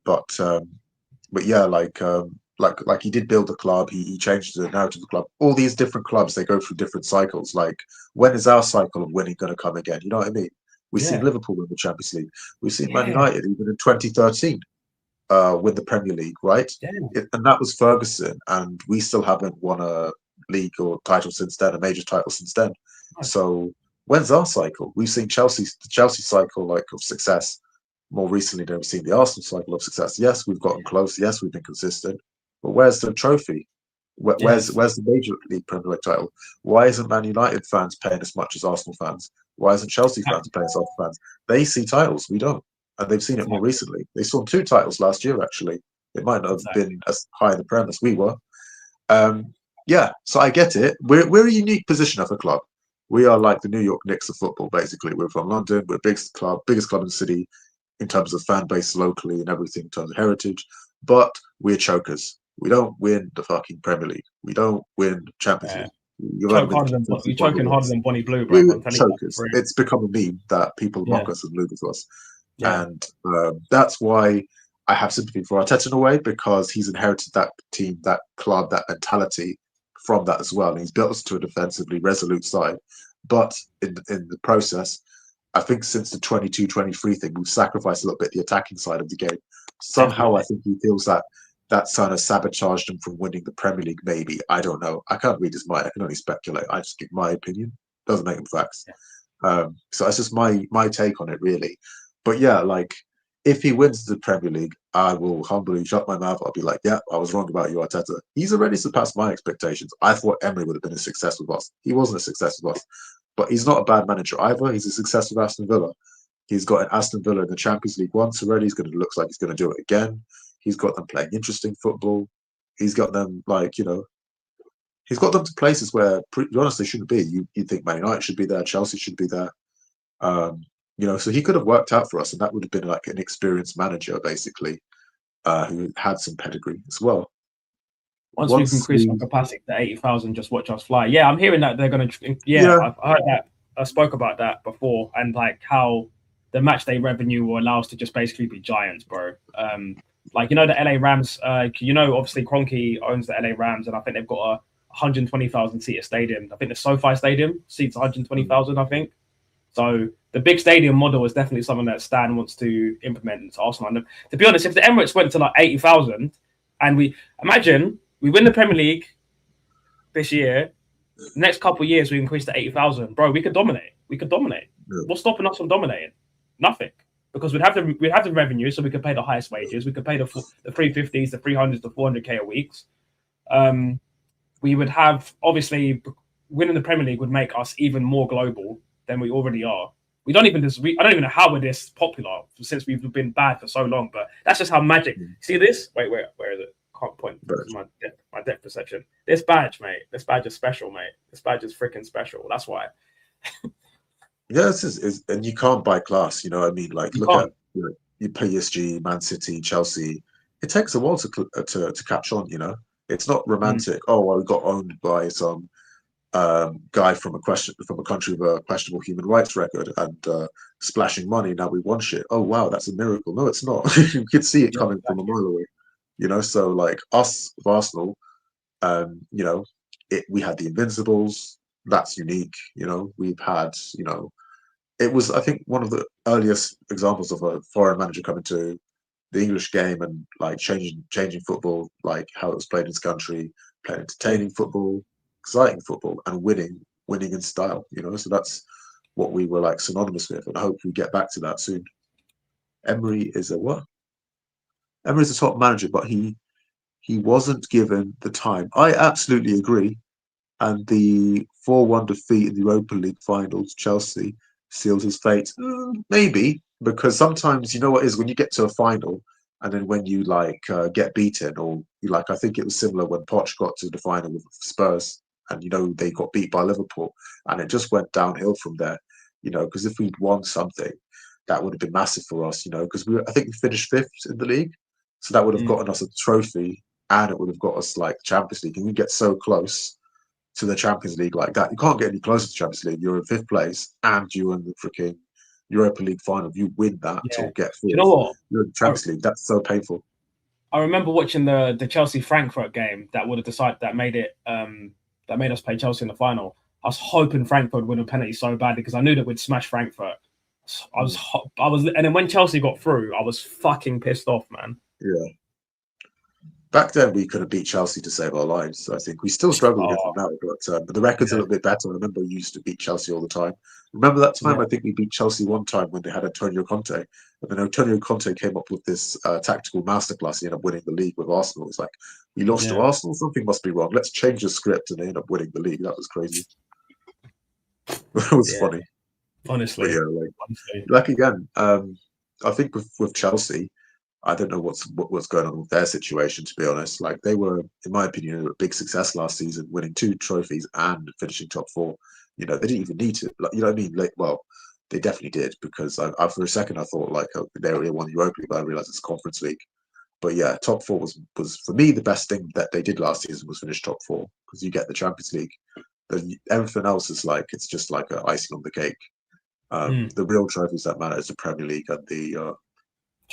B: But yeah, like he did build a club. He changed the narrative of the club. All these different clubs, they go through different cycles. Like, when is our cycle of winning going to come again? You know what I mean? We've seen Liverpool win the Champions League. We've seen Man United even in 2013 win the Premier League, right? And that was Ferguson, and we still haven't won a league or title since then, a major title since then. So when's our cycle? We've seen the Chelsea cycle of success more recently than we've seen the Arsenal cycle of success. Yes, we've gotten close. Yes, we've been consistent. But where's the trophy? Where's the major league Premier League title? Why isn't Man United fans paying as much as Arsenal fans? Why isn't Chelsea fans paying as Arsenal fans? They see titles, we don't, and they've seen it more recently. They saw 2 titles last year. Actually, it might not have been as high in the Prem as we were. So I get it. We're a unique position of a club. We are like the New York Knicks of football, basically. We're from London. We're biggest club in the city in terms of fan base locally and everything in terms of heritage. But we're chokers. We don't win the fucking Premier League. We don't win Champions League.
A: You're choking harder than Bonnie Blue, bro.
B: Chokers. It's become a meme that people mock us and ludicrous us. And that's why I have sympathy for Arteta in a way, because he's inherited that team, that club, that mentality from that as well. And he's built us to a defensively resolute side. But in the process, I think since the 22-23 thing, we've sacrificed a little bit the attacking side of the game. Somehow I think he feels that that kind of sabotaged him from winning the Premier League. Maybe, I don't know. I can't read his mind. I can only speculate. I just give my opinion. Doesn't make them facts. So that's just my take on it, really. But yeah, like if he wins the Premier League, I will humbly shut my mouth. I'll be like, yeah, I was wrong about you, Arteta. He's already surpassed my expectations. I thought Emery would have been a success with us. He wasn't a success with us, but he's not a bad manager either. He's a success with Aston Villa. He's got an Aston Villa in the Champions League once already. Looks like he's going to do it again. He's got them playing interesting football. He's got them he's got them to places where, honestly, shouldn't be. You think Man United should be there, Chelsea should be there. So he could have worked out for us, and that would have been like an experienced manager, basically, who had some pedigree as well.
A: Once we've increased our capacity to 80,000, just watch us fly. Yeah, I'm hearing that they're going to. Yeah, I've heard that. I spoke about that before, and like how the match day revenue will allow us to just basically be giants, bro. The LA Rams. Obviously Kroenke owns the LA Rams, and I think they've got a 120,000 seater stadium. I think the SoFi Stadium seats 120,000. I think. So the big stadium model is definitely something that Stan wants to implement into Arsenal. And to be honest, if the Emirates went to like 80,000, and we win the Premier League this year, next couple of years we increase to 80,000, bro, we could dominate. Yeah. What's stopping us from dominating? Nothing, because we'd have the revenue, so we could pay the highest wages. We could pay the 350s, the 300s, the 400k a weeks. We would have, obviously, winning the Premier League would make us even more global than we already are. I don't even know how we're this popular since we've been bad for so long, but that's just how magic. See this? Wait, where is it? Can't point. My depth perception. This badge, mate. This badge is special, mate. This badge is freaking special. That's why.
B: Yeah, and you can't buy class. You know what I mean? Like, look at your PSG, Man City, Chelsea. It takes a while to catch on. You know, it's not romantic. Oh, well, we got owned by some guy from a country with a questionable human rights record and splashing money. Now we won shit. Oh wow, that's a miracle. No, it's not. You could see it coming from a mile away. You know, so like us of Arsenal, we had the Invincibles. That's unique. You know, we've had, it was, I think, one of the earliest examples of a foreign manager coming to the English game and like changing football, like how it was played in his country, playing entertaining football, exciting football, and winning in style. So that's what we were like synonymous with, and I hope we get back to that soon. Emery is a what? Emery's a top manager, but he wasn't given the time. I absolutely agree. And the 4-1 defeat in the Europa League finals, Chelsea, sealed his fate. Maybe, because sometimes you know what it is when you get to a final, and then when you get beaten, or I think it was similar when Poch got to the final with Spurs, and they got beat by Liverpool, and it just went downhill from there. Because if we'd won something, that would have been massive for us. Because I think we finished 5th in the league, so that would have gotten us a trophy, and it would have got us like Champions League. And we get so close to the Champions League like that. You can't get any closer to Champions League. You're in 5th place, and you're in the freaking Europa League final. If you win that or get 4th,
A: you know what?
B: You're in the Champions League. That's so painful.
A: I remember watching the Chelsea Frankfurt game that would have decided that made us play Chelsea in the final. I was hoping Frankfurt would win a penalty so badly because I knew that we'd smash Frankfurt. I was, and then when Chelsea got through, I was fucking pissed off, man.
B: Yeah. Back then, we could have beat Chelsea to save our lives. I think we still struggle against them now, but the record's a little bit better. I remember we used to beat Chelsea all the time. Remember that time? I think we beat Chelsea one time when they had Antonio Conte. And then Antonio Conte came up with this tactical masterclass. He ended up winning the league with Arsenal. It's like, we lost to Arsenal? Something must be wrong. Let's change the script. And they ended up winning the league. That was crazy. It was funny.
A: Honestly.
B: But yeah, again, I think with Chelsea, I don't know what's going on with their situation, to be honest. Like, they were, in my opinion, a big success last season, winning 2 trophies and finishing top 4. They didn't even need to. You know what I mean? Well, they definitely did, because I for a second I thought they won the Europa League, but I realized it's Conference League. But yeah, top 4 was for me the best thing that they did last season was finish top 4, because you get the Champions League. Everything else is it's just like an icing on the cake. The real trophies that matter is the Premier League and the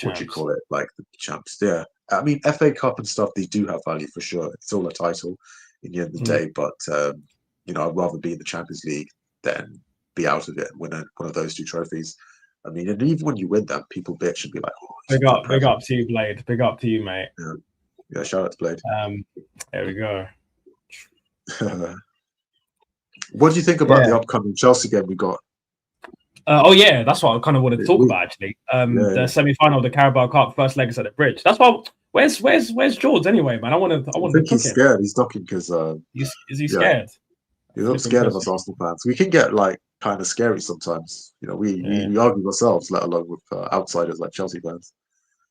B: what do you call it? Like the champs. Yeah. I mean, FA Cup and stuff, they do have value for sure. It's all a title in the end of the day. But, I'd rather be in the Champions League than be out of it and win one of those 2 trophies. I mean, and even when you win them, people bitch and be like,
A: big up to you, Blade. Big up to you, mate.
B: Yeah. Yeah, shout out to Blade.
A: There we go.
B: What do you think about the upcoming Chelsea game we got?
A: Oh yeah, that's what I kind of wanted to talk about actually. The semi-final of the Carabao Cup, first leg is at the Bridge. That's why. Where's George anyway, man? I think
B: he's scared. He's knocking because
A: is he scared?
B: He's not scared of us Arsenal fans. We can get like kind of scary sometimes. You know, we argue ourselves, let alone with outsiders like Chelsea fans.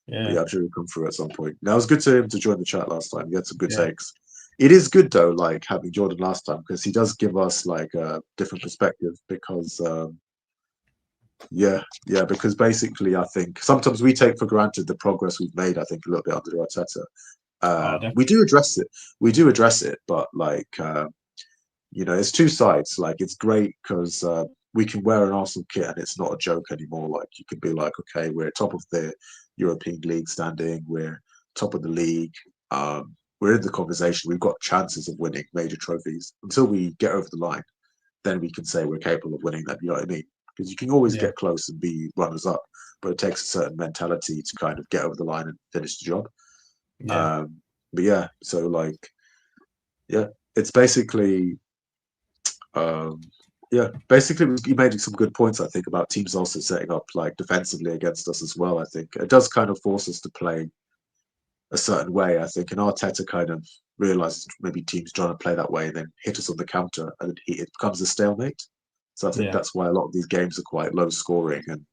B: Yeah, I'm sure he'll come through at some point. Now, it was good to him to join the chat last time. He had some good takes. It is good though, like having Jordan last time, because he does give us like a different perspective. Because because basically, I think sometimes we take for granted the progress we've made. I think a little bit under Arteta. We do address it, but like it's two sides. Like it's great because we can wear an Arsenal kit and it's not a joke anymore. Like you can be like, okay, we're top of the European League standing, we're top of the league. We're in the conversation. We've got chances of winning major trophies. Until we get over the line, then we can say we're capable of winning them. You know what I mean? Because you can always get close and be runners up, but it takes a certain mentality to kind of get over the line and finish the job. So like, it's basically, basically you made some good points, I think, about teams also setting up like defensively against us as well. I think it does kind of force us to play a certain way, I think, and Arteta kind of realizes maybe teams trying to play that way and then hit us on the counter, and it becomes a stalemate. So I think that's why a lot of these games are quite low scoring, and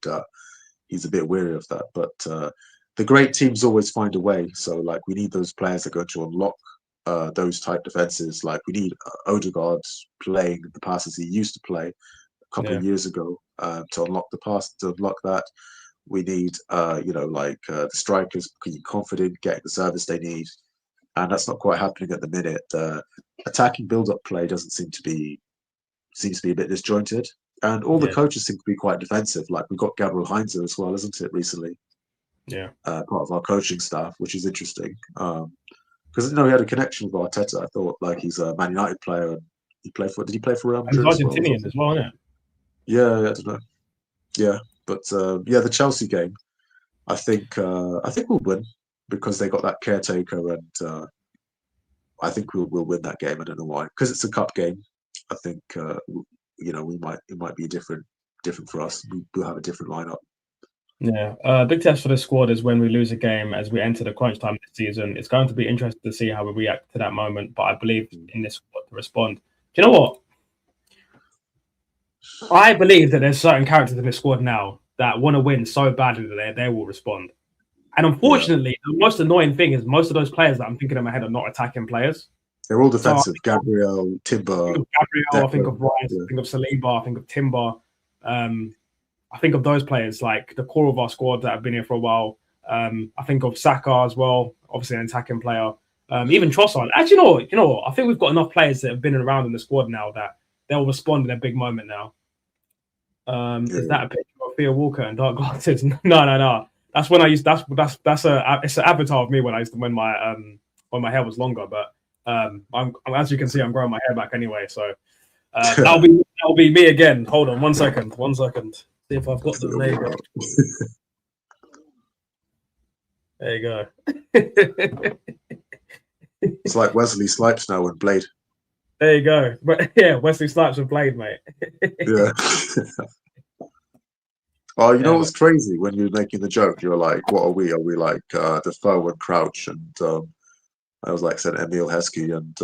B: he's a bit weary of that. But the great teams always find a way. So like we need those players that are going to unlock those type defenses. Like we need Odegaard playing the passes he used to play a couple of years ago to unlock the pass, to unlock that. We need, the strikers being confident, getting the service they need, and that's not quite happening at the minute. The attacking build-up play seems to be a bit disjointed, and all the coaches seem to be quite defensive. Like we got Gabriel Heinze as well, isn't it, recently? Part of our coaching staff, which is interesting. Because he had a connection with Arteta. I thought like he's a Man United player, and did he play for Real Madrid?
A: He's Argentinian as well, isn't it?
B: Yeah, I don't know. Yeah. But the Chelsea game, I think we'll win because they got that caretaker, and I think we'll win that game. I don't know why, because it's a cup game. I think it might be different for us. We'll have a different lineup.
A: Yeah, big test for the squad is when we lose a game as we enter the crunch time this season. It's going to be interesting to see how we react to that moment. But I believe in this squad to respond. Do you know what? I believe that there's certain characters in this squad now that want to win so badly that they will respond. And unfortunately, the most annoying thing is most of those players that I'm thinking in my head are not attacking players.
B: They're all defensive. So Gabriel, Timber.
A: I think of Rice, I think of Saliba, I think of Timber. I think of those players, like the core of our squad that have been here for a while. I think of Saka as well, obviously an attacking player. Even Trossard. Actually, you know what? I think we've got enough players that have been around in the squad now that they'll respond in a big moment now. Is that a picture of Theo Walker and dark glasses? No. That's when I used. It's an avatar of me when my hair was longer. But I'm as you can see, I'm growing my hair back anyway. So that'll be me again. Hold on, 1 second. See if I've got them. There you go.
B: It's like Wesley Snipes now with Blade.
A: There you go. But yeah, Wesley Snipes with Blade, mate.
B: Yeah. Oh, you know what's crazy? When you're making the joke, you're like, "What are we? Are we like Defoe and Crouch?" And I was like, said Emile Heskey and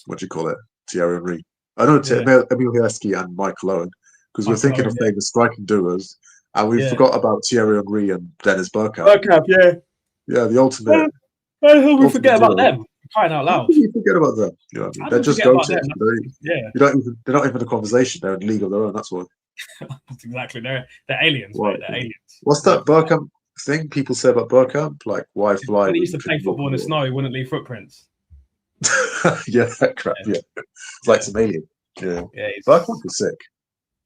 B: what do you call it? Thierry Henry. I know Emile Heskey and Michael Owen, because we're thinking of famous striking duos, and we forgot about Thierry Henry and Dennis Bergkamp. Yeah, the ultimate.
A: Why the hell we forget about them? Crying out loud.
B: You forget about them. You know what I mean? They're just go-tos. They're not even a conversation. They're in a league of their own. That's why.
A: That's exactly. They're aliens, right? They're aliens.
B: What's that Bergkamp thing people say about Bergkamp? Like, why fly?
A: When he used to play football in the snow, he wouldn't leave footprints.
B: Yeah, that crap. Yeah, it's like some alien. Yeah, Bergkamp is sick.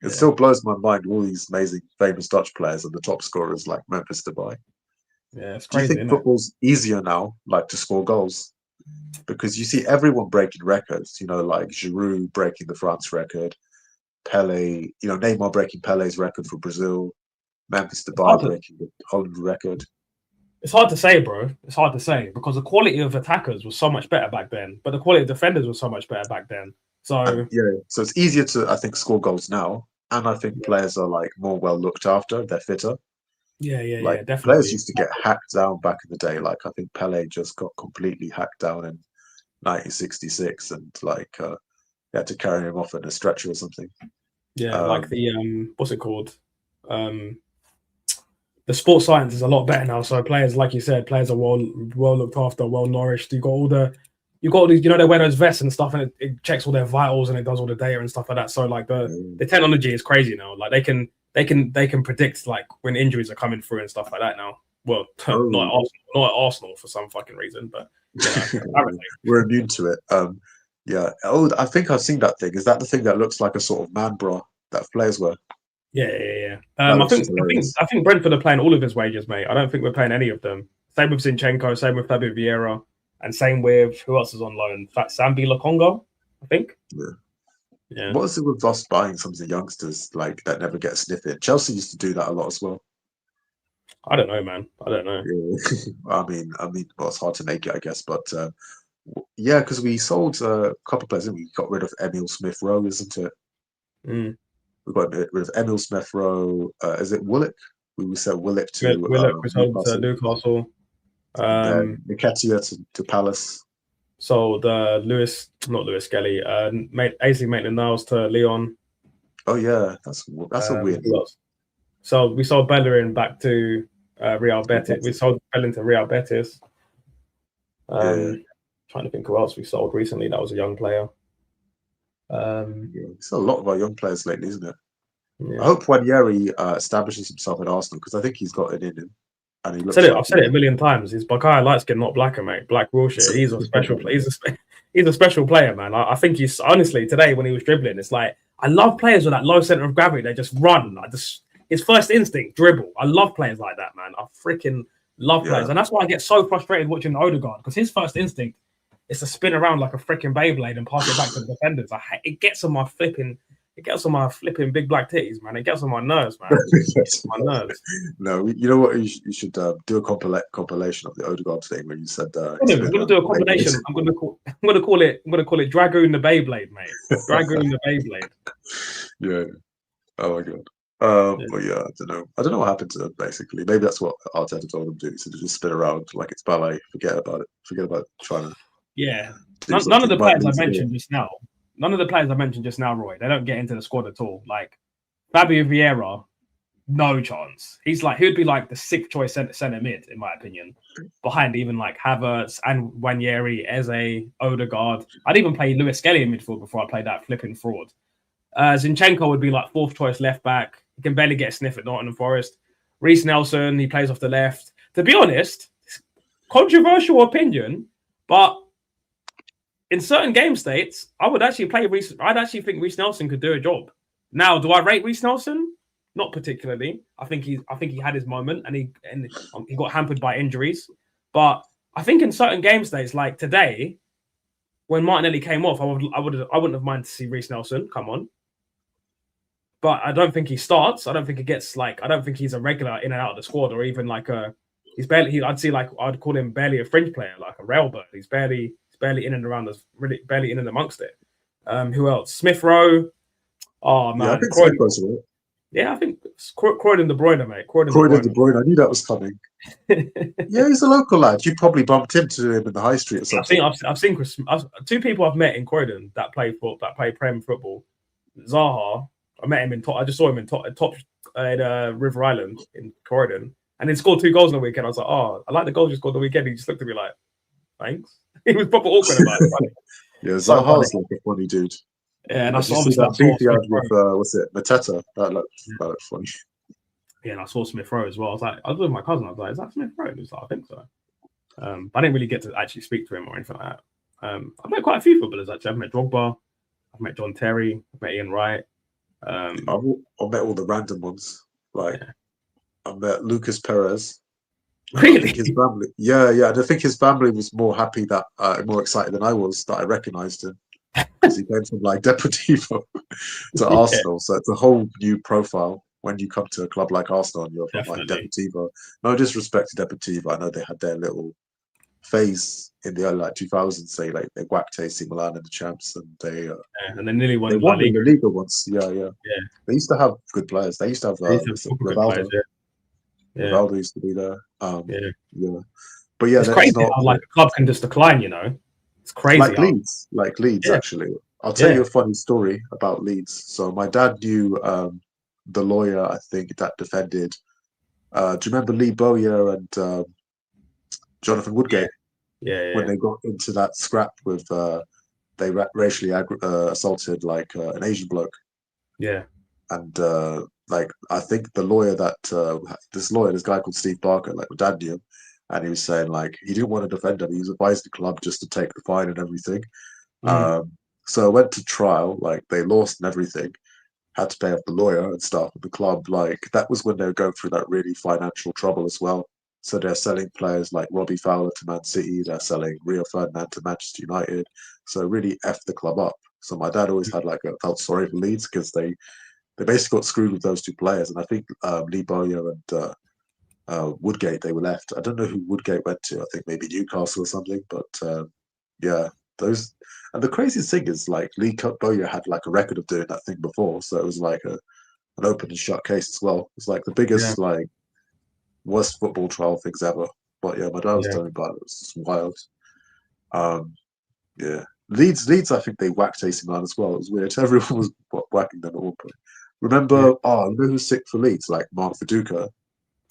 B: It still blows my mind. All these amazing, famous Dutch players and the top scorers like Memphis Depay.
A: Yeah, it's crazy.
B: Do you think football's easier now, like to score goals? Because you see everyone breaking records. You know, like Giroud breaking the France record, Pele. You know, Neymar breaking Pele's record for Brazil, Memphis Depay breaking the Holland record.
A: It's hard to say, bro. It's hard to say because the quality of attackers was so much better back then, but the quality of defenders was so much better back then. So
B: yeah, so it's easier to, I think, score goals now, and I think players are like more well looked after. They're fitter.
A: yeah,
B: Like players
A: definitely.
B: used to get hacked down back in the day. Like I think Pele just got completely hacked down in 1966, and like they had to carry him off in a stretcher or something.
A: Yeah, like the what's it called? The sports science is a lot better now. So players, like you said, players are well looked after, well nourished. You got all these, they wear those vests and stuff, and it checks all their vitals and it does all the data and stuff like that. So like the technology is crazy now. Like they can predict like when injuries are coming through and stuff like that now. Well, not at Arsenal for some fucking reason, but
B: we're immune to it. Yeah. Oh, I think I've seen that thing. Is that the thing that looks like a sort of man bra that players wear?
A: Yeah. I think Brentford are playing all of his wages, mate. I don't think we're paying any of them. Same with Zinchenko, same with Fabio Vieira, and same with who else is on loan? Sambi Lokonga, I think. Yeah.
B: What is it with us buying some of the youngsters like that never get a sniff in? Chelsea used to do that a lot as well.
A: I don't know, man. I don't know.
B: Yeah. I mean, well, it's hard to make it, I guess, but yeah, because we sold a couple of players, and we got rid of Emil Smith Rowe, isn't it? We got rid of Emil Smith Rowe. Is it Willock? We said Willock to
A: Newcastle.
B: Then Nketiah to Palace.
A: Sold not Lewis Skelly. Ainsley Maitland-Niles to Lyon.
B: Oh yeah, that's a weird one.
A: So we sold Bellerin back to Real Betis. We sold Bellerin to Real Betis. Trying to think who else we sold recently. That was a young player.
B: It's a lot of our young players lately, isn't it? Yeah. I hope Wanyeri establishes himself at Arsenal because I think he's got it in him. And he looks
A: I've said it a million times. He's Buckeye light skin, not blacker, mate. Black Wilshire. He's a special. He's a special player, man. I think he's honestly today when he was dribbling, it's like I love players with that low center of gravity. They just run. His first instinct dribble. I love players like that, man. I freaking love players, and that's why I get so frustrated watching Odegaard because his first instinct is to spin around like a freaking Beyblade and pass it back to the defenders. It gets on my flipping big black titties, man. It gets on my nerves, man. My nerves.
B: No, you know what? You should do a compilation of the Odegaard thing when you said.
A: I'm gonna do a combination. I'm gonna call it Dragoon the Beyblade, mate. Dragoon the Beyblade.
B: Yeah. Oh my god. But yeah, I don't know what happened to them. Basically, maybe that's what Arteta told them to do. So to just spin around like it's ballet. Forget about it. Forget about trying to.
A: Yeah. None of the players I mentioned just now. None of the players I mentioned just now, Roy, they don't get into the squad at all. Like Fabio Vieira, no chance. He would be like the sixth choice centre mid, in my opinion, behind even like Havertz and Wanyeri, Eze, Odegaard. I'd even play Lewis Skelly in midfield before I played that flipping fraud. Zinchenko would be like fourth choice left back. He can barely get a sniff at Nottingham Forest. Reece Nelson, he plays off the left. To be honest, controversial opinion, but in certain game states, I would actually play Reece. I'd actually think Reece Nelson could do a job. Now, do I rate Reece Nelson? Not particularly. I think he had his moment, and he got hampered by injuries. But I think in certain game states, like today, when Martinelli came off, I wouldn't have minded to see Reece Nelson come on. But I don't think he starts. I don't think he gets like. I don't think he's a regular in and out of the squad, or even like a. He's barely. I'd call him barely a fringe player, like a railbird. He's barely in and around us, really barely in and amongst it. Who else? Smith Rowe. Oh man, I think Croydon De Bruyne, mate. Croydon De
B: Bruyne. I knew that was coming. Yeah, he's a local lad. You probably bumped into him in the high street or something.
A: I've seen two people I've met in Croydon that play Prem football. Zaha, I met him I just saw him in top at River Island in Croydon, and he scored 2 goals in the weekend. I was like, oh, I like the goals you scored the weekend. He just looked at me like, thanks. He was proper awkward about it.
B: Yeah, Zaha's like a funny dude.
A: Yeah, and I saw
B: that beef he had with what's it, Mateta? That looked funny.
A: Yeah, and I saw Smith Rowe as well. I was with my cousin. I was like, "Is that Smith Rowe?" He was like, "I think so." But I didn't really get to actually speak to him or anything like that. I've met quite a few footballers actually. I've met Drogba, I've met John Terry, I've met Ian Wright.
B: I've met all the random ones. Like I met Lucas Perez.
A: Really?
B: His family. Yeah. And I think his family was more happy more excited than I was that I recognised him. Because he came from like Deportivo to Arsenal, so it's a whole new profile. when you come to a club like Arsenal and you're from like Deportivo. No disrespect to Deportivo, I know they had their little phase in the early like 2000s. They whacked AC Milan in the champs, and
A: and they nearly won
B: the
A: La Liga.
B: Liga once. Yeah. They used to have good players. They used to have Rivaldo. Rivaldo used to be there. Yeah. But yeah,
A: it's crazy how like a club can just decline. It's crazy.
B: Like Leeds, actually. I'll tell you a funny story about Leeds. So my dad knew the lawyer, I think, that defended. Do you remember Lee Bowyer and Jonathan Woodgate?
A: Yeah.
B: When they got into that scrap with, they racially assaulted like an Asian bloke.
A: Yeah.
B: And like I think the lawyer this guy called Steve Barker, like my dad knew him, and he was saying like he didn't want to defend him. He was advised the club just to take the fine and everything. So I went to trial, like they lost and everything, had to pay off the lawyer and stuff. And the club, like that was when they were going through that really financial trouble as well. So they're selling players like Robbie Fowler to Man City, they're selling Rio Ferdinand to Manchester United. So really effed the club up. So my dad always had felt sorry for Leeds because they basically got screwed with those two players. And I think Lee Bowyer and Woodgate, they were left. I don't know who Woodgate went to. I think maybe Newcastle or something. But yeah, those. And the craziest thing is, like, Lee Bowyer had like a record of doing that thing before, so it was like an open and shut case as well. It's like the biggest, like, worst football trial things ever. But yeah, my dad was telling me about it. It was just wild. Yeah, Leeds. I think they whacked AC Milan as well. It was weird. Everyone was whacking them at one point. Remember? You know who's sick for Leeds? Like Mark Viduka.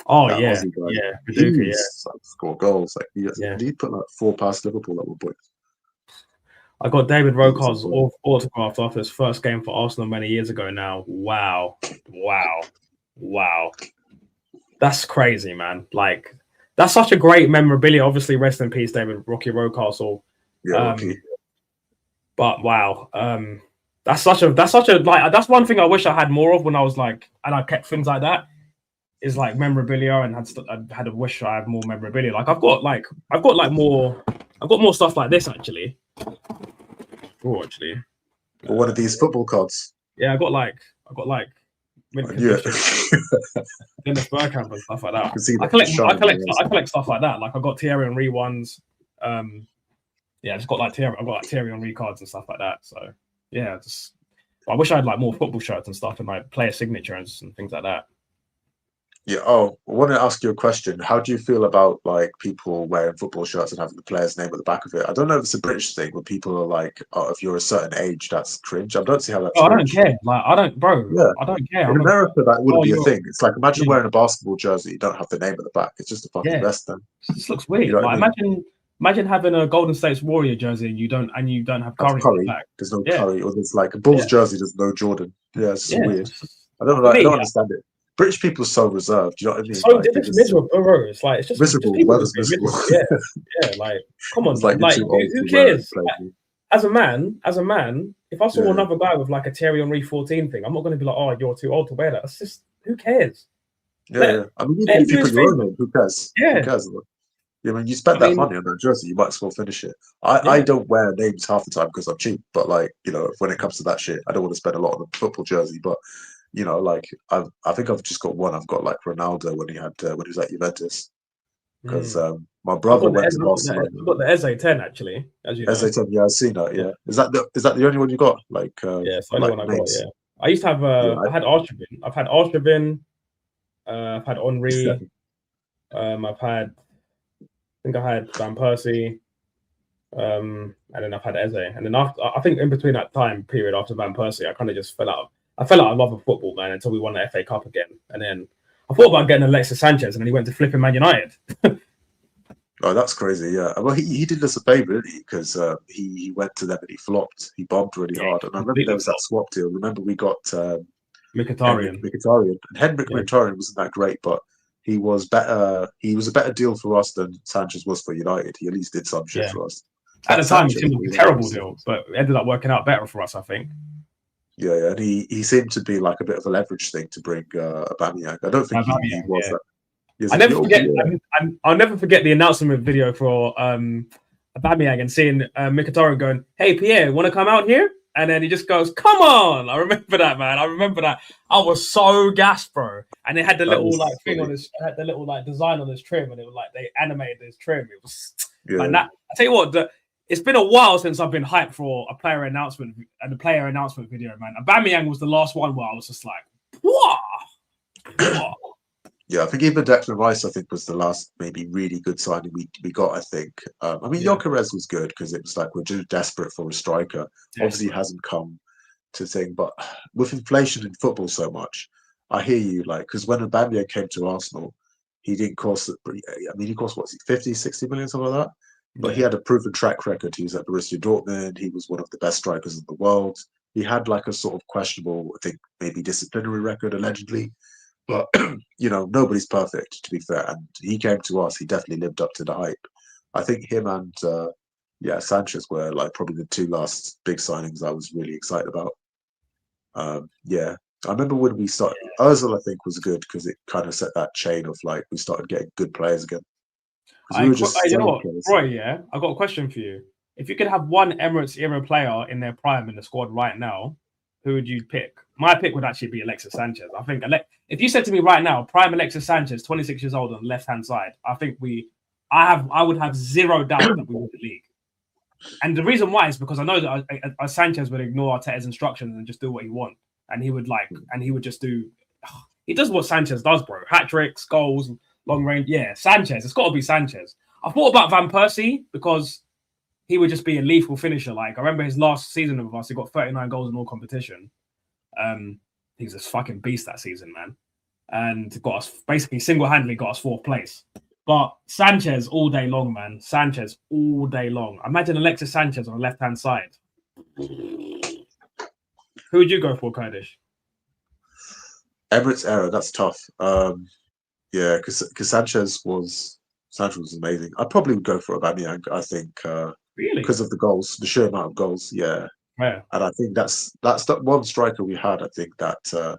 A: Oh yeah, Viduka.
B: Like, score goals. Like he put like 4 past Liverpool at one point.
A: I got David Rocar's autograph after his first game for Arsenal many years ago now. Wow. That's crazy, man. Like, that's such a great memorabilia. Obviously, rest in peace, David Rocky Rocastle.
B: Rocky.
A: But wow. That's that's one thing I wish I had more of when I was like, and I kept things like that. Is like memorabilia, and I had a wish I had more memorabilia. Like I've got more stuff like this actually.
B: One of these football cards.
A: Yeah, I got like in the Spur camp and stuff like that. I collect stuff like that. Like I got Thierry Henry ones. I just got I've got like Thierry Henry cards and stuff like that. So yeah, I wish I had like more football shirts and stuff and like player signatures and things like that. Yeah.
B: I want to ask you a question. How do you feel about like people wearing football shirts and having the player's name at the back of it? I don't know if it's a British thing where people are like, "Oh, if you're a certain age, that's cringe." I don't see how that's.
A: I don't care. Like I don't care.
B: In America, that wouldn't be a thing. It's like imagine wearing a basketball jersey, you don't have the name at the back. It's just a fucking vest. Then
A: it just looks weird. You know like imagine having a Golden State Warrior jersey and you don't have Curry at the back.
B: There's no Curry, or there's like a Bulls jersey. There's no Jordan. Yeah, it's just weird. I don't understand it. British people are so reserved. You know what I mean?
A: So it's miserable, bro. It's like it's just
B: miserable. Weather's miserable.
A: Yeah. Like come on, like who cares? As a man, if I saw another guy with like a Thierry Henry 14 thing, I'm not going to be like, "Oh, you're too old to wear that." It's just who cares?
B: Yeah. I mean, even if you put your own name, who cares?
A: Yeah.
B: Who cares? I mean, you spent that money on that jersey, you might as well finish it. I don't wear names half the time because I'm cheap, but like when it comes to that shit, I don't want to spend a lot on a football jersey, but. Like I think I've just got one. I've got like Ronaldo when he was at Juventus. Because my brother went to Barcelona.
A: I've got the Eze 10 actually, as you know.
B: Eze 10, yeah, I've seen that. Yeah, is that the only one you got? Like,
A: it's the only one I got. Yeah, I used to have. I had Arshavin. I've had Arshavin. I've had Henry. I think I had Van Persie. And then I've had Eze. And then after, I think in between that time period after Van Persie, I kind of just fell out. I fell out of love with football, man, until we won the FA Cup again. And then I thought about getting Alexis Sanchez, and then he went to flipping Man United.
B: Oh, that's crazy, yeah. Well, he did us a favour, didn't he? Because he went to them and he flopped. He bombed really hard. And I remember there was that swap deal. Remember we got
A: Mkhitaryan.
B: And Henrik Mkhitaryan wasn't that great, but he was better. He was a better deal for us than Sanchez was for United. He at least did some shit for us.
A: At the time, it seemed like a terrible deal, but it ended up working out better for us, I think.
B: Yeah, and he seemed to be like a bit of a leverage thing to bring Aubameyang. I don't think he was that.
A: I'll never forget the announcement video for Aubameyang and seeing Mkhitaryan going, "Hey Pierre, want to come out here?" And then he just goes, "Come on!" I remember that, man. I remember that. I was so gassed, bro. And it had the little like thing on his, had the little like design on his trim, and it was like they animated his trim. It was like that. I tell you what, it's been a while since I've been hyped for a player announcement and the player announcement video, man. Aubameyang was the last one where I was just like, "What?"
B: Yeah, I think even Declan Rice, I think, was the last maybe really good signing we got, I think. I mean, Gyökeres was good because it was like we're just desperate for a striker. Obviously, he hasn't come to thing, but with inflation in football so much, I hear you, like, because when Aubameyang came to Arsenal, he didn't cost, I mean, he cost, what, 50, 60 million, something like that? But he had a proven track record. He was at Borussia Dortmund. He was one of the best strikers in the world. He had like a sort of questionable, I think, maybe disciplinary record, allegedly. But, you know, nobody's perfect, to be fair. And he came to us. He definitely lived up to the hype. I think him and, Sanchez were like probably the two last big signings I was really excited about. I remember when we started, Ozil, I think, was good because it kind of set that chain of like we started getting good players again.
A: You know what, Roy, I've got a question for you. If you could have one Emirates era player in their prime in the squad right now, who would you pick? My pick would actually be Alexis Sanchez. I think if you said to me right now, prime Alexis Sanchez, 26 years old on the left-hand side, I think I would have zero doubt that we win the league. And the reason why is because I know that Sanchez would ignore Arteta's instructions and just do what he wants. And he would just do, he does what Sanchez does, bro. Hat tricks, goals, long range. Yeah, Sanchez. It's got to be Sanchez. I thought about Van Persie because he would just be a lethal finisher. Like, I remember his last season with us, he got 39 goals in all competition. He's a fucking beast that season, man. And got us, basically single-handedly got us 4th place. But Sanchez all day long, man. Sanchez all day long. Imagine Alexis Sanchez on the left-hand side. Who would you go for, Kurdish?
B: Emirates era, that's tough. Because Sanchez was amazing. I probably would go for Aubameyang, I think.
A: Really?
B: Because of the goals, the sheer amount of goals, yeah. And I think that's the one striker we had, I think, that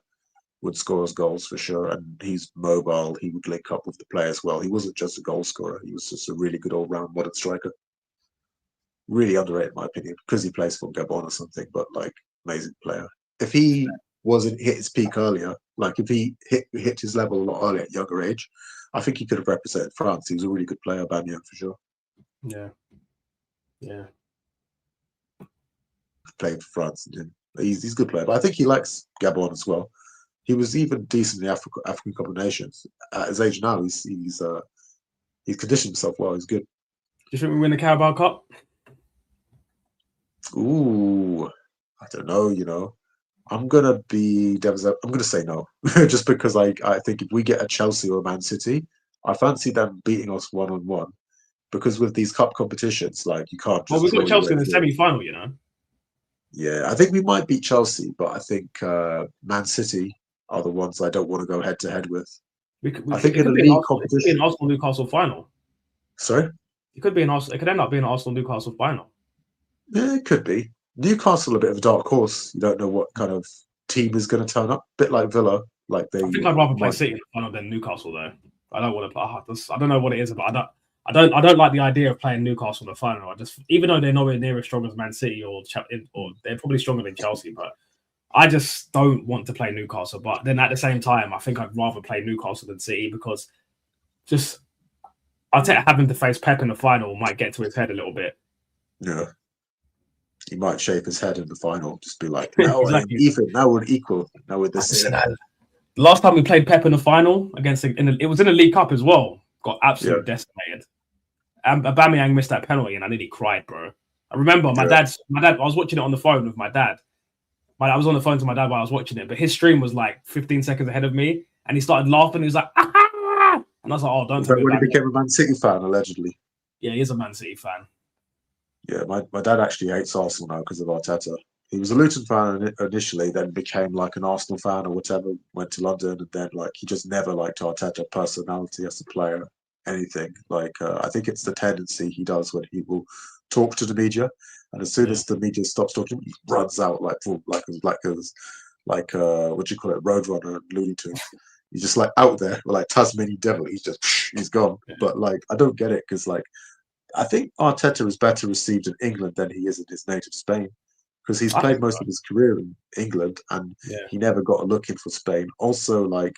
B: would score us goals for sure. And he's mobile. He would link up with the players well. He wasn't just a goal scorer. He was just a really good all-round modern striker. Really underrated, in my opinion, because he plays for Gabon or something, but, like, amazing player. If he wasn't hit his peak earlier, like, if he hit his level a lot earlier at younger age, I think he could have represented France. He was a really good player, Aubameyang, for sure.
A: Yeah.
B: Played for France. He's a good player, but I think he likes Gabon as well. He was even decent in the African Cup of Nations. At his age now, he's conditioned himself well. He's good.
A: Do you think we win the Carabao Cup?
B: Ooh, I don't know. You know, I'm gonna say no, just because I think if we get a Chelsea or a Man City, I fancy them beating us 1-on-1. Because with these cup competitions, like, you can't just.
A: Well, we've got Chelsea in the semi-final, you know.
B: Yeah, I think we might beat Chelsea, but I think Man City are the ones I don't want to go head to head with. I think in a league competition,
A: it could be an Arsenal Newcastle final.
B: Sorry,
A: it could be an Arsenal. It could end up being an Arsenal Newcastle final.
B: Yeah, it could be. Newcastle a bit of a dark horse. You don't know what kind of team is going to turn up. A bit like Villa, like they.
A: I think I'd rather play City in the final than Newcastle, though. I don't want to. I don't know what it is, but I don't like the idea of playing Newcastle in the final. Even though they're nowhere near as strong as Man City or they're probably stronger than Chelsea, but I just don't want to play Newcastle. But then at the same time, I think I'd rather play Newcastle than City because just Arteta having to face Pep in the final might get to his head a little bit.
B: Yeah, he might shave his head in the final, just be like, "No, exactly. Even now we're equal. Now we're the same."
A: Last time we played Pep in the final it was in a League Cup as well. Got absolutely decimated. Aubameyang missed that penalty, and I nearly cried, bro. I remember my dad. I was watching it on the phone with my dad. I was on the phone to my dad while I was watching it, but his stream was like 15 seconds ahead of me, and he started laughing. He was like, "Ah!" And I was like, "Oh, don't tell me."
B: When he became a Man City fan, allegedly.
A: Yeah, he is a Man City fan.
B: Yeah, my dad actually hates Arsenal now because of Arteta. He was a Luton fan initially, then became like an Arsenal fan or whatever, went to London, and then like he just never liked Arteta personality as a player, anything. Like I think it's the tendency he does when he will talk to the media, and as soon as the media stops talking, he runs out like what do you call it, Roadrunner and Looney Tunes. He's just like out there, like Tasmanian Devil. He's gone. Yeah. But like I don't get it because like I think Arteta is better received in England than he is in his native Spain. because he's played most of his career in England, and he never got a look in for Spain. Also, like,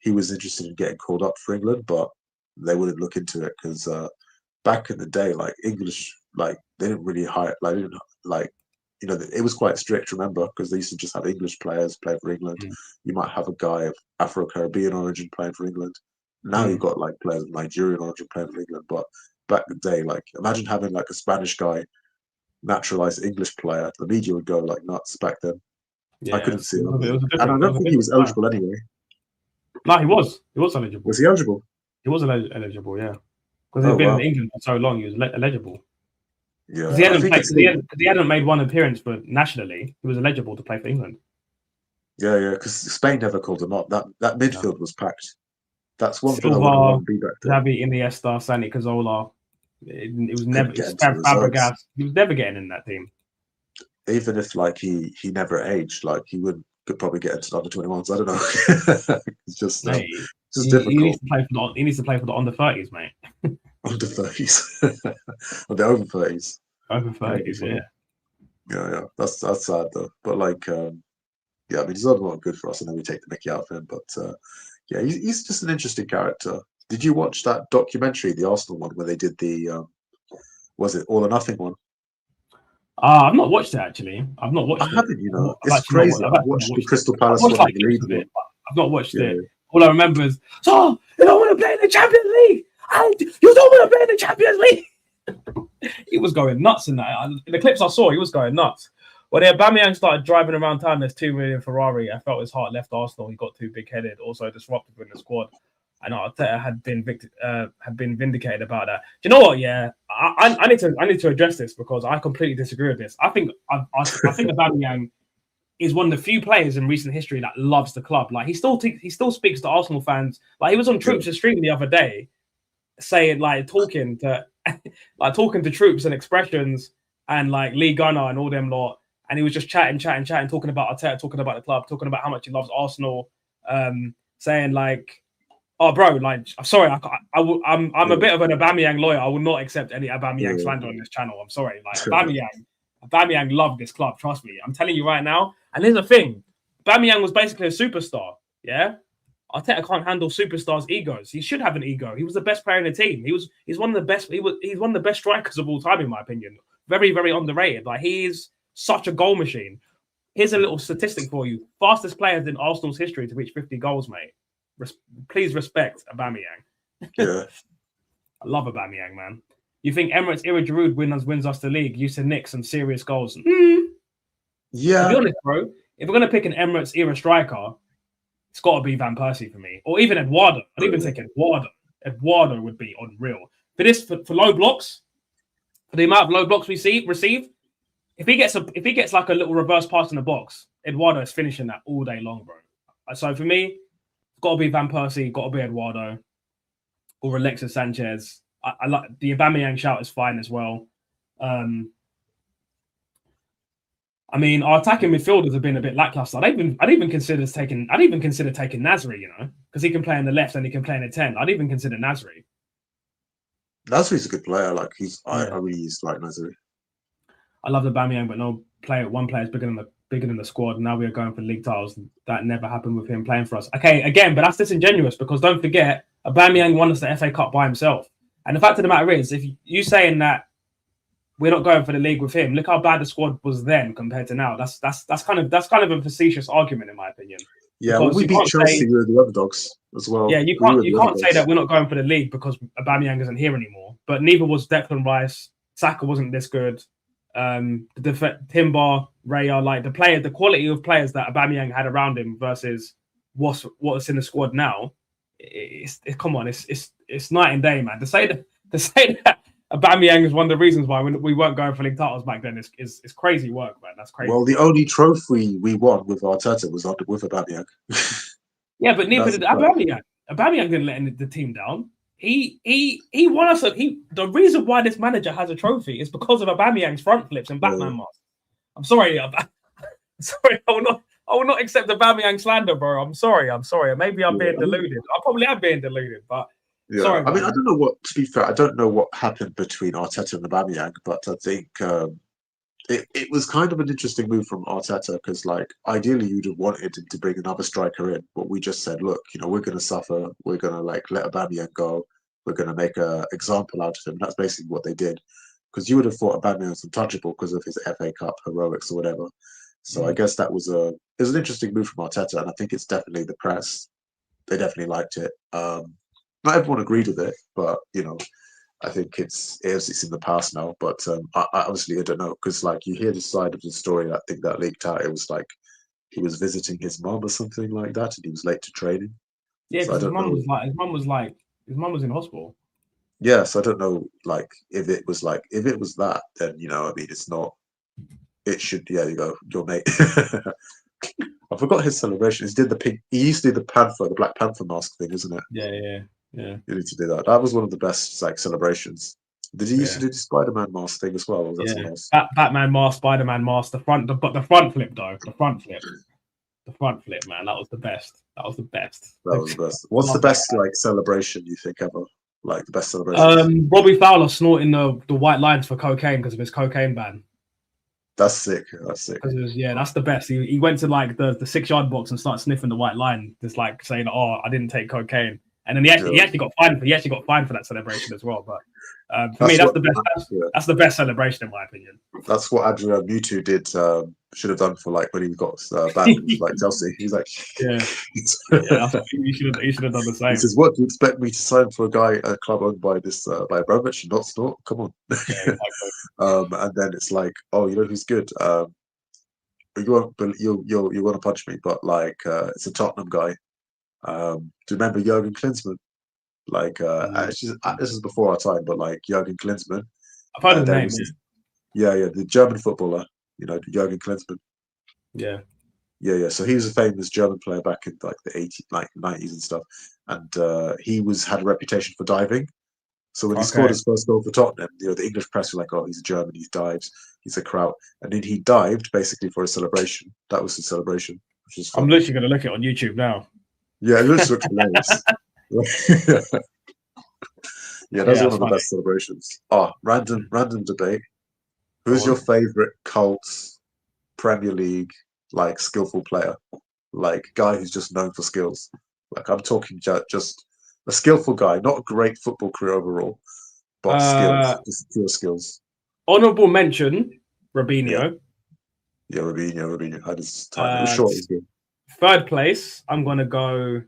B: he was interested in getting called up for England, but they wouldn't look into it because back in the day, like, English, like, they didn't really hire, like, they didn't, like, you know, it was quite strict, remember, because they used to just have English players play for England. You might have a guy of Afro-Caribbean origin playing for England. Now you've got, like, players of Nigerian origin playing for England, but back in the day, like, imagine having, like, a Spanish guy naturalized English player. The media would go, like, nuts back then. I couldn't see it. And I don't think he was eligible anyway.
A: No, he was. He was eligible.
B: Was he eligible?
A: He was eligible, yeah. Because he'd been in England for so long, he was eligible.
B: Yeah,
A: because he hadn't made one appearance for nationally. He was eligible to play for England.
B: Yeah, because Spain never called him up. That midfield was packed. That's one thing I
A: Silva,
B: want to be back there.
A: Xavi, Iniesta, Santi Cazorla. It was never Fabregas. He was never getting in that team.
B: Even if, like, he never aged, like, he could probably get into the under-21s. I don't know. It's just
A: mate,
B: difficult.
A: He needs to play for the under-30s, mate.
B: Under-30s. Or the over-30s.
A: Over-30s,
B: yeah. That's sad though. But, like, I mean, he's not good for us, and then we take the mickey out of him. But he's just an interesting character. Did you watch that documentary, the Arsenal one, where they did the was it All or Nothing one?
A: I've not watched it actually. I've not watched it.
B: I haven't, you know. It's crazy. I've watched the Crystal Palace one.
A: I've not watched it. All I remember is, so you don't want to play in the Champions League. You don't want to play in the Champions League. He was going nuts in that. In the clips I saw, he was going nuts. When Aubameyang started driving around town, there's 2 million Ferrari. I felt his heart left Arsenal. He got too big-headed, also disruptive in the squad. I know Arteta had been vindicated about that. Do you know what? Yeah, I need to address this because I completely disagree with this. I think Aubameyang is one of the few players in recent history that loves the club. Like, he still speaks to Arsenal fans. Like, he was on Troops' stream the other day, saying, like, talking to Troops and expressions and, like, Lee Gunner and all them lot. And he was just chatting, talking about Arteta, talking about the club, talking about how much he loves Arsenal, saying, like, oh, bro, like, I'm sorry, I'm a bit of an Aubameyang lawyer. I will not accept any Aubameyang slander on this channel. I'm sorry. Like, Aubameyang loved this club, trust me. I'm telling you right now. And here's the thing. Aubameyang was basically a superstar, yeah? Arteta can't handle superstars' egos. He should have an ego. He was the best player in the team. He's one of the best. He's one of the best strikers of all time, in my opinion. Very, very underrated. Like, he's such a goal machine. Here's a little statistic for you. Fastest players in Arsenal's history to reach 50 goals, mate. Please respect Aubameyang.
B: Yeah.
A: I love Aubameyang, man. You think Emirates era Giroud wins us the league? Used to nick some serious goals.
B: Yeah.
A: To be honest, bro, if we're gonna pick an Emirates era striker, it's got to be Van Persie for me, or even Eduardo. I'd even take Eduardo. Eduardo would be unreal for low blocks. For the amount of low blocks we receive, if he gets like a little reverse pass in the box, Eduardo is finishing that all day long, bro. So for me, it's got to be Van Persie, got to be Eduardo, or Alexis Sanchez. I like the Aubameyang shout is fine as well. I mean, our attacking midfielders have been a bit lackluster. I'd even consider taking Nasri, you know, because he can play in the left and he can play in the 10. I'd even consider Nasri.
B: Nasri's a good player. Like I really used to like Nasri.
A: I love the Aubameyang, but one player is bigger than the squad. Now we are going for league titles. That never happened with him playing for us. Okay, again, but that's disingenuous because don't forget, Aubameyang won us the FA Cup by himself. And the fact of the matter is, if you saying that we're not going for the league with him, look how bad the squad was then compared to now. That's kind of a facetious argument in my opinion.
B: Yeah, well, we beat Chelsea with the underdogs as well.
A: Yeah, you can't say that we're not going for the league because Aubameyang isn't here anymore. But neither was Declan Rice. Saka wasn't this good. Timber, Raya, like the quality of players that Aubameyang had around him versus what's in the squad now. It's night and day, man. To say that Aubameyang is one of the reasons why we weren't going for league titles back then is crazy work, man. That's crazy.
B: Well, the only trophy we won with Arteta was with Aubameyang.
A: Yeah, but neither did Aubameyang. Aubameyang didn't let the team down. He won us. The reason why this manager has a trophy is because of Aubameyang's front flips and Batman mask. I'm sorry. I will not accept Aubameyang slander, bro. I'm sorry. Maybe I'm being deluded. I probably am being deluded, but sorry.
B: I mean, I don't know what. To be fair, I don't know what happened between Arteta and Aubameyang, but I think it was kind of an interesting move from Arteta because, like, ideally you'd have wanted to bring another striker in, but we just said, look, we're going to suffer. We're going to like let Aubameyang go. We're going to make an example out of him. That's basically what they did. Because you would have thought Aubameyang was untouchable because of his FA Cup heroics or whatever. So I guess it was an interesting move from Arteta, and I think it's definitely the press. They definitely liked it. Not everyone agreed with it, but I think it's in the past now. But I obviously I don't know because like you hear the side of the story. I think that leaked out. It was like he was visiting his mum or something like that, and he was late to training.
A: Yeah, because
B: so
A: his mum was in hospital.
B: Yeah, so I don't know, like if it was that, then I mean, it's not. It should. Yeah, you go, your mate. I forgot his celebration. He did the pink. He used to do the Black Panther mask thing, isn't it?
A: Yeah.
B: You need to do that. That was one of the best like celebrations. Did he used to do the Spider-Man mask thing as well? Or was that someone else?
A: Batman mask, Spider-Man mask. The front flip though. The front flip, man. That was the best. That was the best.
B: What's the best like celebration you think ever? Like the best celebration?
A: Robbie Fowler snorting the white lines for cocaine because of his cocaine ban.
B: That's sick. That's
A: the best. He went to like the 6-yard box and started sniffing the white line, just like saying, "Oh, I didn't take cocaine." And then he actually got fined for that celebration as well. But for me, that's the best. That's the best celebration in my opinion.
B: That's what Adrian Mutu did. Should have done for like when he got banned from like Chelsea. He's like,
A: you should have done the same.
B: He says, "What do you expect me to sign for a club owned by by Abramovich and not Snort? Come on."
A: Yeah, exactly.
B: And then it's like, oh, you know who's good? You won't want to punch me, but like it's a Tottenham guy. Do you remember Jurgen Klinsmann? Like, actually, this is before our time, but like Jurgen Klinsmann.
A: I've heard of the name.
B: The German footballer. Jurgen Klinsmann.
A: Yeah.
B: Yeah. So he was a famous German player back in like the 90s and stuff, and he had a reputation for diving. So when he scored his first goal for Tottenham, the English press were like, "Oh, he's a German. He dives. He's a kraut." And then he dived basically for a celebration. That was his celebration, which is fun.
A: I'm literally going to look it on YouTube now.
B: Yeah, it looks hilarious. Those are one of the best celebrations. Random debate. Who's your favorite Colts Premier League like skillful player? Like guy who's just known for skills. Like I'm talking just a skillful guy, not a great football career overall, but skills, just pure skills.
A: Honorable mention, Robinho.
B: Yeah, Robinho had his time. It was short. It was good.
A: Third place, I'm gonna go.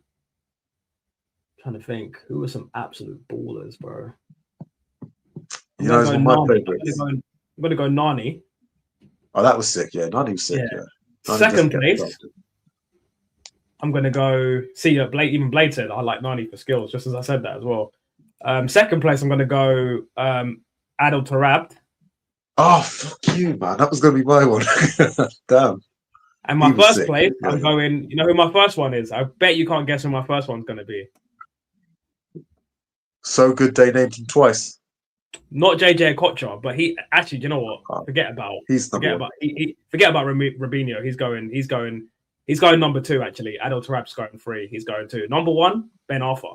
A: Trying to think, who were some absolute ballers, bro?
B: He's one of my favorites.
A: I'm gonna go Nani.
B: Oh, that was sick. Yeah, Nani was sick. Yeah.
A: Second place, I'm gonna go. See, even Blade said I like Nani for skills, just as I said that as well. Second place, I'm gonna go Adel Tarabt.
B: Oh, fuck you, man! That was gonna be my one. Damn.
A: And my first place, I'm going. You know who my first one is? I bet you can't guess who my first one's gonna be.
B: So good they named him twice.
A: Not JJ Okocha, but he actually. You know what? Forget about Robinho. He's going number 2. Actually, Adel Tarab's going 3. He's going 2. Number 1, Ben Arthur.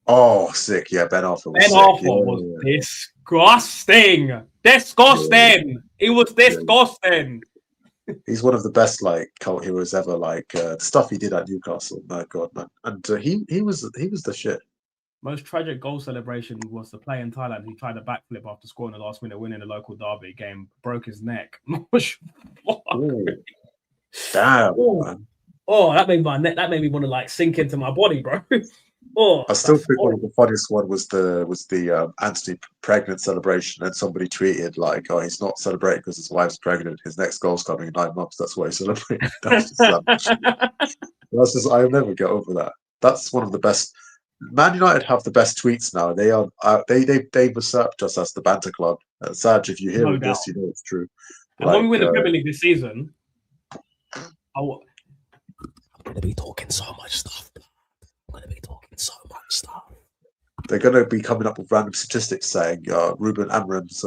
B: Oh, sick! Yeah, Ben Arthur.
A: Was disgusting. Disgusting. Yeah. He was disgusting.
B: He's one of the best like cult heroes ever. Like the stuff he did at Newcastle. My God, man! And he was the shit.
A: Most tragic goal celebration was the play in Thailand. He tried a backflip after scoring the last minute win in a local derby game. Broke his neck.
B: Damn.
A: Oh, that made me want to like sink into my body, bro.
B: I still think one of the funniest one was the Anthony pregnant celebration, and somebody tweeted like, "Oh, he's not celebrating because his wife's pregnant. His next goal's coming in 9 months. That's why he's celebrating." That's just I'll never get over that. That's one of the best. Man United have the best tweets now. They are they usurped us as the banter club. Saj, if you hear this, you know it's true.
A: And when we win the Premier League this season, I'm going to be talking so much stuff.
B: They're going to be coming up with random statistics saying Ruben Amorim's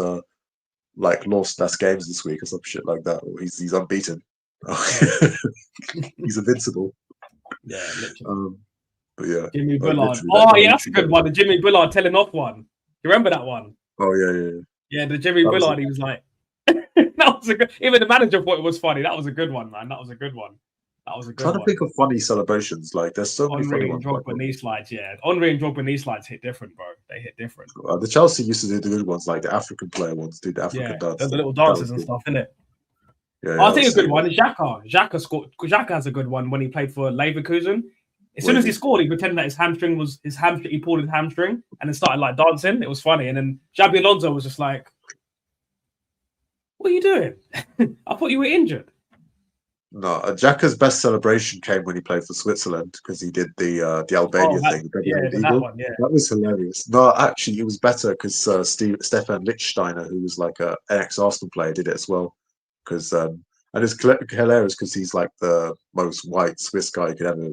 B: like lost less games this week or some shit like that, or he's unbeaten. He's invincible.
A: Yeah, literally.
B: But yeah,
A: Jimmy Bullard. That's a good one. The Jimmy Bullard telling off one. You remember that one?
B: Oh yeah.
A: Yeah, the Jimmy Bullard. He was like, was a good. Even the manager thought it was funny. That was a good one, man. That was a good one. That was a good
B: Trying to
A: one.
B: think of funny celebrations. Like, there's so many funny
A: Henry and
B: ones.
A: Drogba knee slides, yeah. Henry and Drogba knee slides hit different, bro. They hit different.
B: The Chelsea used to do the good ones, like the African player ones, do the African dance.
A: The little dances and stuff, innit?
B: Yeah,
A: I'll take a good one. Xhaka scored. Xhaka has a good one when he played for Leverkusen. As soon as he scored, he pretended that his hamstring. He pulled his hamstring and then started like dancing. It was funny. And then Xabi Alonso was just like, "What are you doing? I thought you were injured."
B: No, Xhaka's best celebration came when he played for Switzerland because he did the Albania thing. That was hilarious. No, actually, it was better because Stefan Lichtsteiner, who was like an ex-Arsenal player, did it as well. Because and it's hilarious because he's like the most white Swiss guy you could ever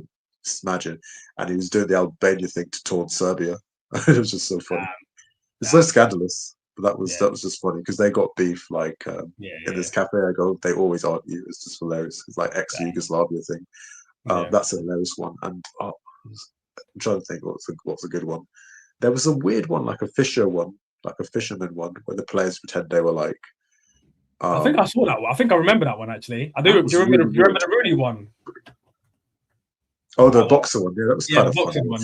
B: imagine, and he was doing the Albania thing towards Serbia. It was just so funny. It's so scandalous. That was just funny because they got beef like in this cafe I go, they always argue. It's just hilarious. It's like ex-Yugoslavia thing. That's a hilarious one. And I'm trying to think what's a good one. There was a weird one, like a fisherman one, where the players pretend they were like.
A: I think I saw that one. I think I remember that one actually. I do. Do you remember the Rooney one?
B: Oh, the boxer one. Yeah, that was kind of
A: boxing
B: funny.
A: One.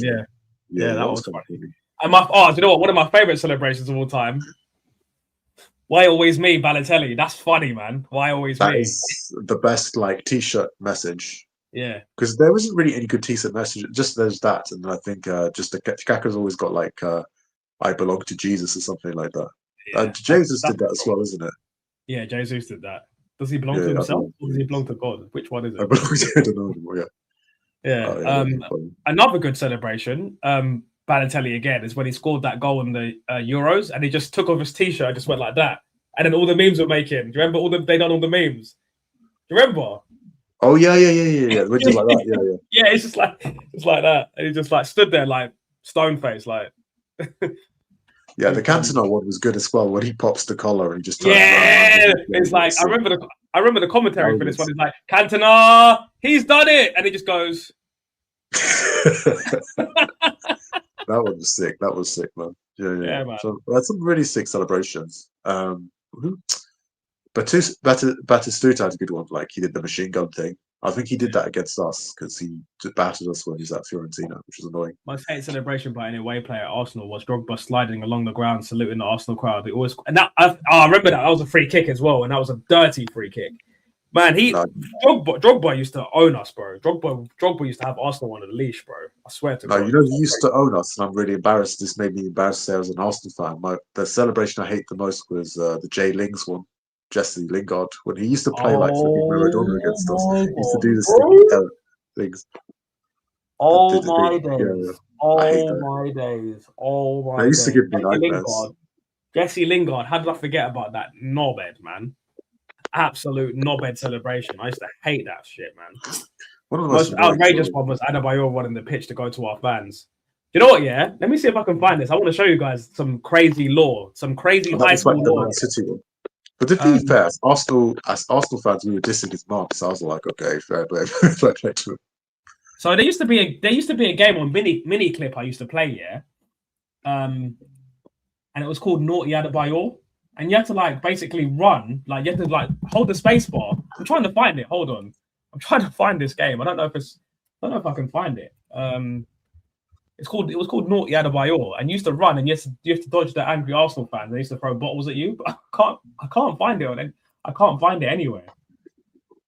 A: Yeah, that was funny.
B: funny.
A: And do you know what? One of my favorite celebrations of all time. Why always me, Balotelli? That's funny, man. Why always me?
B: That is the best like T-shirt message.
A: Yeah,
B: because there wasn't really any good T-shirt message. Just there's that, and I think just the Kaka's always got like "I belong to Jesus" or something like that.
A: Yeah,
B: Jesus did that as well, isn't it?
A: Yeah, Jesus did that. Does he belong to himself or does he belong to God? Which one is it?
B: I don't know anymore.
A: Yeah. Another good celebration. Balotelli again is when he scored that goal in the Euros and he just took off his t-shirt and just went like that, and then all the memes were making. Do you remember they done all the memes? Do you remember?
B: Oh yeah. Like that.
A: Yeah, it's just like that, and he just like stood there like stone face, like.
B: Yeah, the Cantona one was good as well when he pops the collar and he just
A: it's like I remember the commentary for this one. It's like Cantona, he's done it, and he just goes.
B: That one was sick. That was sick, man. Yeah, man. So that's some really sick celebrations. Batistuta had a good one. Like he did the machine gun thing. I think he did that against us because he battered us when he was at Fiorentina, which was annoying.
A: My favorite celebration by any away player at Arsenal was Drogba sliding along the ground, saluting the Arsenal crowd. I remember that was a free kick as well, and that was a dirty free kick. Man, Drogba used to own us, bro. Drogba used to have Arsenal on a leash, bro. I swear to God.
B: He used to own us, and I'm really embarrassed. This made me embarrassed to say I was an Arsenal fan. The celebration I hate the most was the Jay Lings one. Jesse Lingard, when he used to play like fucking Maradona against us, he used to do this things.
A: Oh my days! Oh my days! Oh my days!
B: They used to give me nightmares.
A: Jesse Lingard, how did I forget about that knobhead, man? Absolute knobhead celebration. I used to hate that shit, man.
B: One of the
A: most outrageous one was Adebayor running the pitch to go to our fans. You know what? Yeah, let me see if I can find this. I want to show you guys some crazy lore, some crazy high school lore.
B: But to be fair, as Arsenal fans, we were dissing his mom, so I was like, okay, fair play to him.
A: So there used to be a game on mini clip I used to play, yeah. And it was called Naughty Adebayor. And you had to like basically run, like you had to like hold the space bar. I'm trying to find it. Hold on. I'm trying to find this game. I don't know if I can find it. It was called Naughty Adebayor, and you used to run and you have to dodge the angry Arsenal fans. They used to throw bottles at you, but I can't find it. I can't find it anywhere.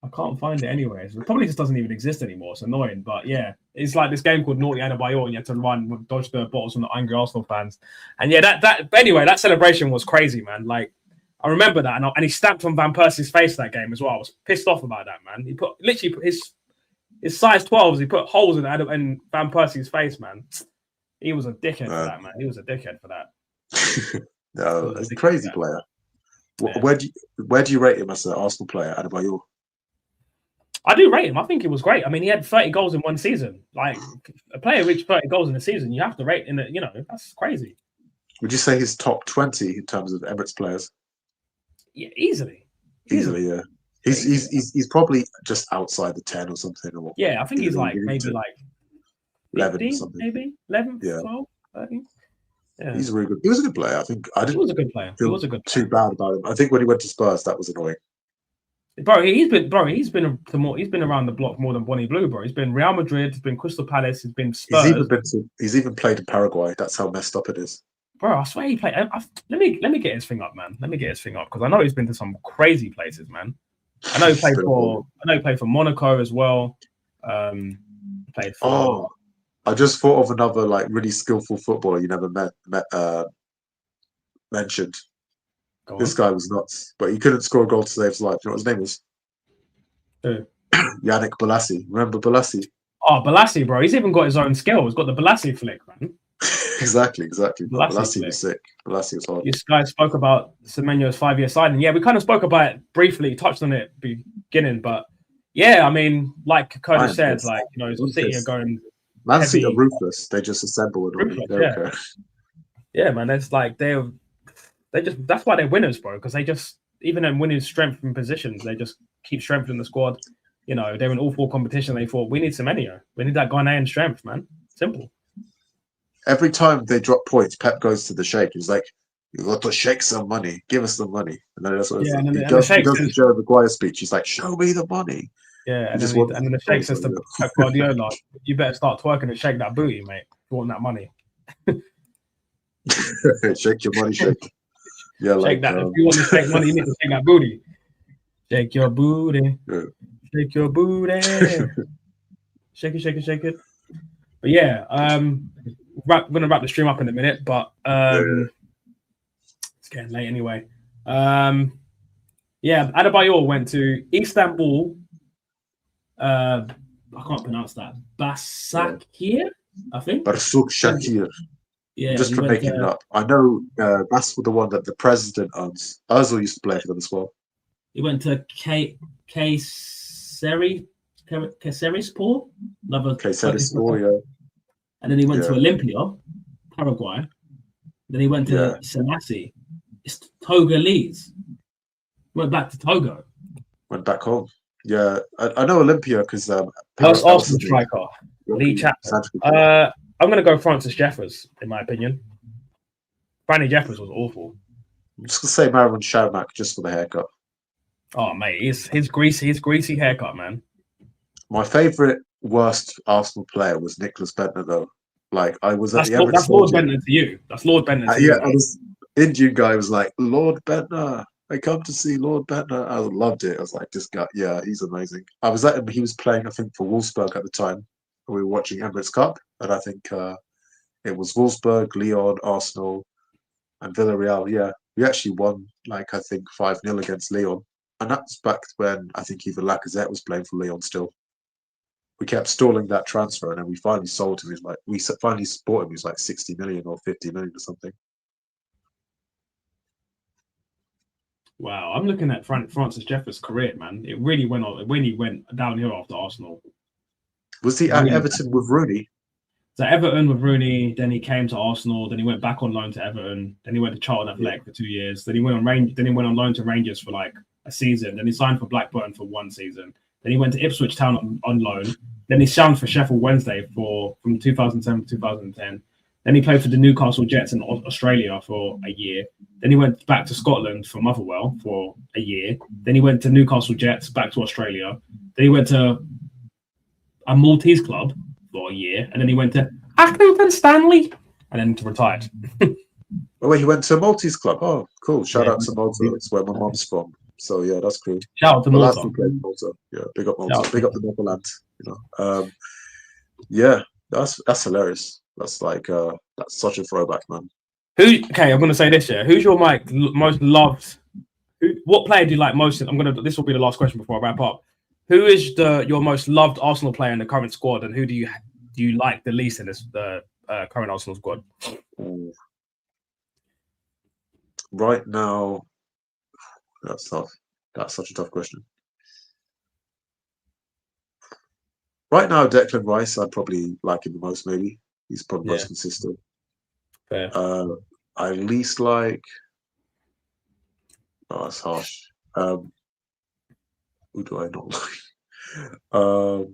A: It probably just doesn't even exist anymore. It's annoying, but yeah, it's like this game called Naughty Adebayor, and you have to run, dodge the bottles from the angry Arsenal fans. And yeah, that celebration was crazy, man. Like I remember that, and he stamped on Van Persie's face that game as well. I was pissed off about that, man. He put his size 12s. He put holes in Van Persie's face, man. He was a dickhead for that, man. He was a dickhead for that.
B: No, he's a crazy player. Yeah. Where do you rate him as an Arsenal player, Adebayor?
A: I do rate him. I think he was great. I mean, he had 30 goals in one season. Like a player reached 30 goals in a season, you have to rate in it. You know, that's crazy.
B: Would you say he's top 20 in terms of Emirates players?
A: Yeah, easily,
B: yeah. He's probably just outside the 10 or something. Or
A: yeah, I think he's like maybe like
B: 11 or something.
A: Maybe 11, 12, 13. Yeah.
B: He was a good player. I think I didn't.
A: He was a good player.
B: Feel too bad about him. I think when he went to Spurs, that was annoying.
A: He's been around the block more than Bonnie Blue, bro. He's been Real Madrid, he's been Crystal Palace, he's been Spurs.
B: He's even played in Paraguay. That's how messed up it is.
A: Bro, I swear he played. Let me get his thing up, man. Let me get his thing up because I know he's been to some crazy places, man. I know he played for Monaco as well. Played for.
B: I just thought of another like really skillful footballer you never mentioned. This guy was nuts, but he couldn't score a goal to save his life. You know what his name is?
A: Who?
B: Yannick Bolasie. Remember Bolasie?
A: Oh, Bolasie, bro. He's even got his own skill. He's got the Bolasie flick, man.
B: Exactly. Bolasie was sick. Bolasie was hard.
A: This guy spoke about Semenyo's 5-year signing. Yeah, we kind of spoke about it briefly, touched on it beginning, but yeah, I mean, like Kurdish said, like, you know, City are going.
B: Man City are ruthless. They just assemble it.
A: Yeah, man. It's like they just that's why they're winners, bro. Because they just even in winning strength and positions, they just keep strengthening the squad. You know, they're in all 4 competition. They thought we need Semenyo. We need that Ghanaian strength, man. Simple.
B: Every time they drop points, Pep goes to the Sheikh. He's like, "You got to shake some money. Give us the money." And then that's what he does the Joe Maguire speech. He's like, "Show me the money."
A: Yeah, and then the Sheikh says to Pep Guardiola, "You better start twerking and shake that booty, mate. If you want that money."
B: Shake your money, shake. Yeah,
A: shake
B: like
A: that. If you want to shake money, you need to shake that booty. Shake your booty. Yeah. Shake your booty. Shake it. But yeah, we're gonna wrap the stream up in a minute, but it's getting late anyway. Yeah, Adebayor went to Istanbul. I can't pronounce that. Basakir, I think.
B: Basaksehir.
A: Yeah,
B: just for making it up. I know that's the one that the president owns. Ozil used to play for them as well.
A: He went to Kayserispor,
B: yeah.
A: And then he went to Olympia, Paraguay. Then he went to Senasi. It's Togolese. Went back to Togo.
B: Went back home. Yeah, I know Olympia because
A: Arsenal striker Lee Chapman. I'm going to go Francis Jeffers, in my opinion. Franny Jeffers was awful.
B: I'm just going to say Marouane Chamakh just for the haircut.
A: Oh, mate, his greasy haircut, man.
B: My favourite worst Arsenal player was Nicholas Bentner, though. Like, I was at
A: that's Lord Bentner to you. That's Lord Bentner to you.
B: Yeah, this Indian guy was like, Lord Bentner. I come to see Lord Bentner. I loved it. I was like, this guy, yeah, he's amazing. I was at him. He was playing, I think, for Wolfsburg at the time. We were watching Emirates Cup, and I think it was Wolfsburg, Lyon, Arsenal, and Villarreal. Yeah, we actually won, like, I think 5-0 against Lyon, and that's back when I think even Lacazette was playing for Lyon still. We kept stalling that transfer, and then we finally sold him. We finally bought him. He was like 60 million or 50 million or something.
A: Wow, I'm looking at Francis Jeffers' career, man. It really went on. It really went downhill after Arsenal.
B: Was he at Everton with Rooney?
A: So Everton with Rooney, then he came to Arsenal, then he went back on loan to Everton, then he went to Charlton Athletic for 2 years, then he went on loan to Rangers for like a season, then he signed for Blackburn for 1 season, then he went to Ipswich Town on loan, then he signed for Sheffield Wednesday from 2007 to 2010. Then he played for the Newcastle Jets in Australia for a year. Then he went back to Scotland for Motherwell for a year. Then he went to Newcastle Jets, back to Australia. Then he went to a Maltese club for a year. And then he went to Accrington Stanley and then retired.
B: Oh, wait, he went to a Maltese club. Oh, cool. Shout out to Malta. That's where my mom's from. So, yeah, that's cool.
A: Shout out to Malta.
B: Malta. Yeah, big up Malta. Big up the motherland. You know. Yeah, that's hilarious. That's like that's such a throwback, man.
A: Okay, I'm gonna say this here. Who's your most loved? What player do you like most? This will be the last question before I wrap up. Who is your most loved Arsenal player in the current squad, and who do you like the least in this current Arsenal squad?
B: Ooh. Right now, that's tough. That's such a tough question. Right now, Declan Rice, I'd probably like him the most, maybe. He's probably most consistent.
A: Fair.
B: I least like... Oh, that's harsh. Who do I not like?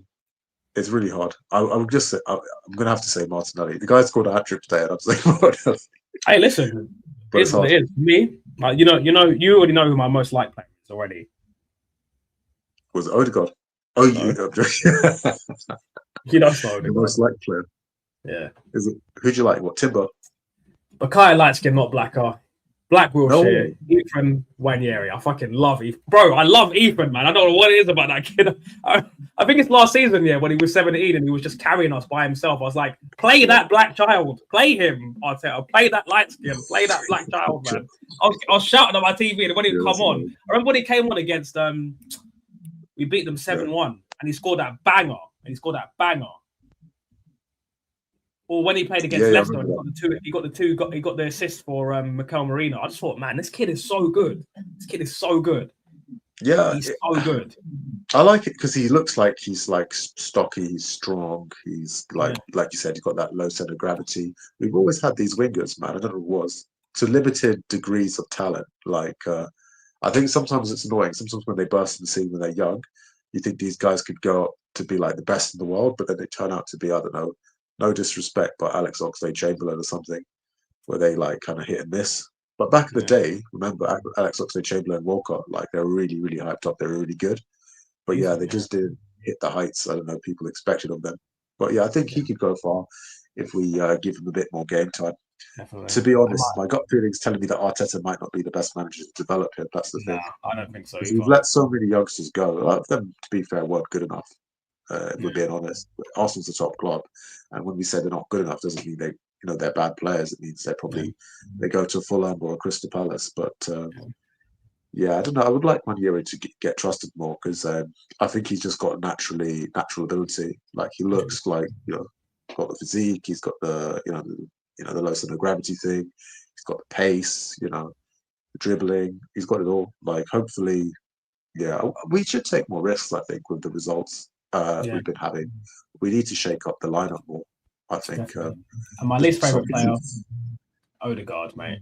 B: It's really hard. I would just say... I'm going to have to say Martinelli. The guy scored a hat-trick today, and I'm saying Martinelli.
A: Hey, listen. It's what it is. Me, you already know who my most liked player is already.
B: Was it Odegaard? Oh,
A: No.
B: I'm joking.
A: You know, it's not
B: The
A: Odegaard.
B: most liked player.
A: Yeah.
B: Is it? Who'd you like? What, Timber?
A: But Kai light skin, not blacker. Black Wilshere,
B: No.
A: Ethan Wanyeri. I fucking love Ethan. Bro, I love Ethan, man. I don't know what it is about that kid. I think it's last season, yeah, when he was 17 and he was just carrying us by himself. I was like, play that black child. Play him, Arteta. Play that light skin. Play that black child, man. I was shouting on my TV and when he would come on. I remember when he came on against, we beat them 7-1 and he scored that banger. Or when he played against Leicester, and he got the assist for Mikel Merino. I just thought, man, this kid is so good.
B: Yeah,
A: he's so good.
B: I like it because he looks like he's like stocky, he's strong, he's like you said, he's got that low center of gravity. We've always had these wingers, man. I don't know what it was, to limited degrees of talent. Like I think sometimes it's annoying. Sometimes when they burst in the scene when they're young, you think these guys could go up to be like the best in the world, but then they turn out to be, I don't know, no disrespect, but Alex Oxlade-Chamberlain or something, where they like kind of hit and miss. But back in the day, remember Alex Oxlade-Chamberlain and Walcott, like they're really, really hyped up. They're really good. But yeah, they just didn't hit the heights, I don't know, people expected of them. But yeah, I think he could go far if we give him a bit more game time.
A: Definitely.
B: To be honest, my gut feeling is telling me that Arteta might not be the best manager to develop him. That's the thing.
A: I don't think so.
B: Because we've let so many youngsters go. A lot of them, to be fair, weren't good enough. If we're being honest, Arsenal's a top club, and when we say they're not good enough, doesn't mean they're bad players. It means they go to Fulham or Crystal Palace. But yeah, I don't know. I would like Wanyeri to get trusted more because I think he's just got natural ability. Like he looks like got the physique. He's got the the low center of gravity thing. He's got the pace. The dribbling. He's got it all. Like hopefully, yeah, we should take more risks. I think with the results we've been having, we need to shake up the lineup more. I think.
A: And my least favorite player, Odegaard, mate.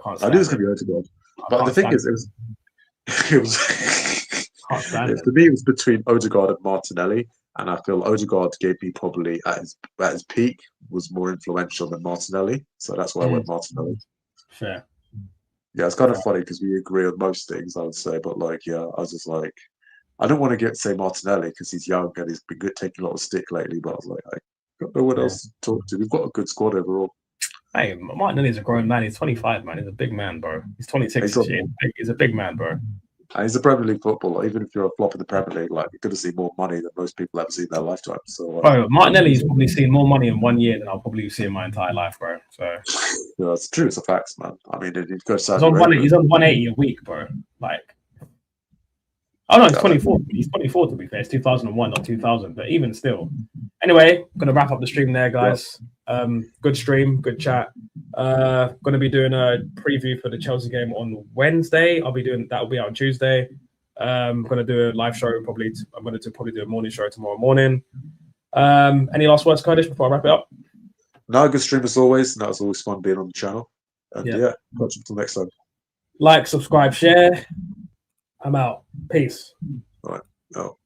B: I knew it was going to be Odegaard, but the thing is, it was for me, it was between Odegaard and Martinelli, and I feel Odegaard gave me probably at his peak was more influential than Martinelli, so that's why I went Martinelli.
A: Fair.
B: Yeah, it's kind of funny because we agree on most things, I would say, but I was just like, I don't want to say Martinelli because he's young and he's been taking a lot of stick lately, but I was like, I don't know what else to talk to. We've got a good squad overall.
A: Hey, Martinelli's a grown man. He's 25, man. He's a big man, bro. He's 26. He's a big man, bro.
B: And he's a Premier League footballer. Even if you're a flop in the Premier League, like you're going to see more money than most people ever see in their lifetime. So,
A: bro, Martinelli's probably seen more money in 1 year than I'll probably see in my entire life, bro. So
B: yeah, it's true. It's a fact, man. I mean, he's
A: on 180 a week, bro. Like, oh no, he's 24. He's 24 to be fair. It's 2001, not 2000. But even still, anyway, gonna wrap up the stream there, guys. Good stream, good chat. Gonna be doing a preview for the Chelsea game on Wednesday. That'll be out on Tuesday. Gonna do a live show probably. I'm gonna probably do a morning show tomorrow morning. Any last words, Kurdish, before I wrap it up?
B: No, good stream as always. And that was always fun being on the channel. And yeah, catch you until next time.
A: Like, subscribe, share. I'm out. Peace.
B: All right. Oh.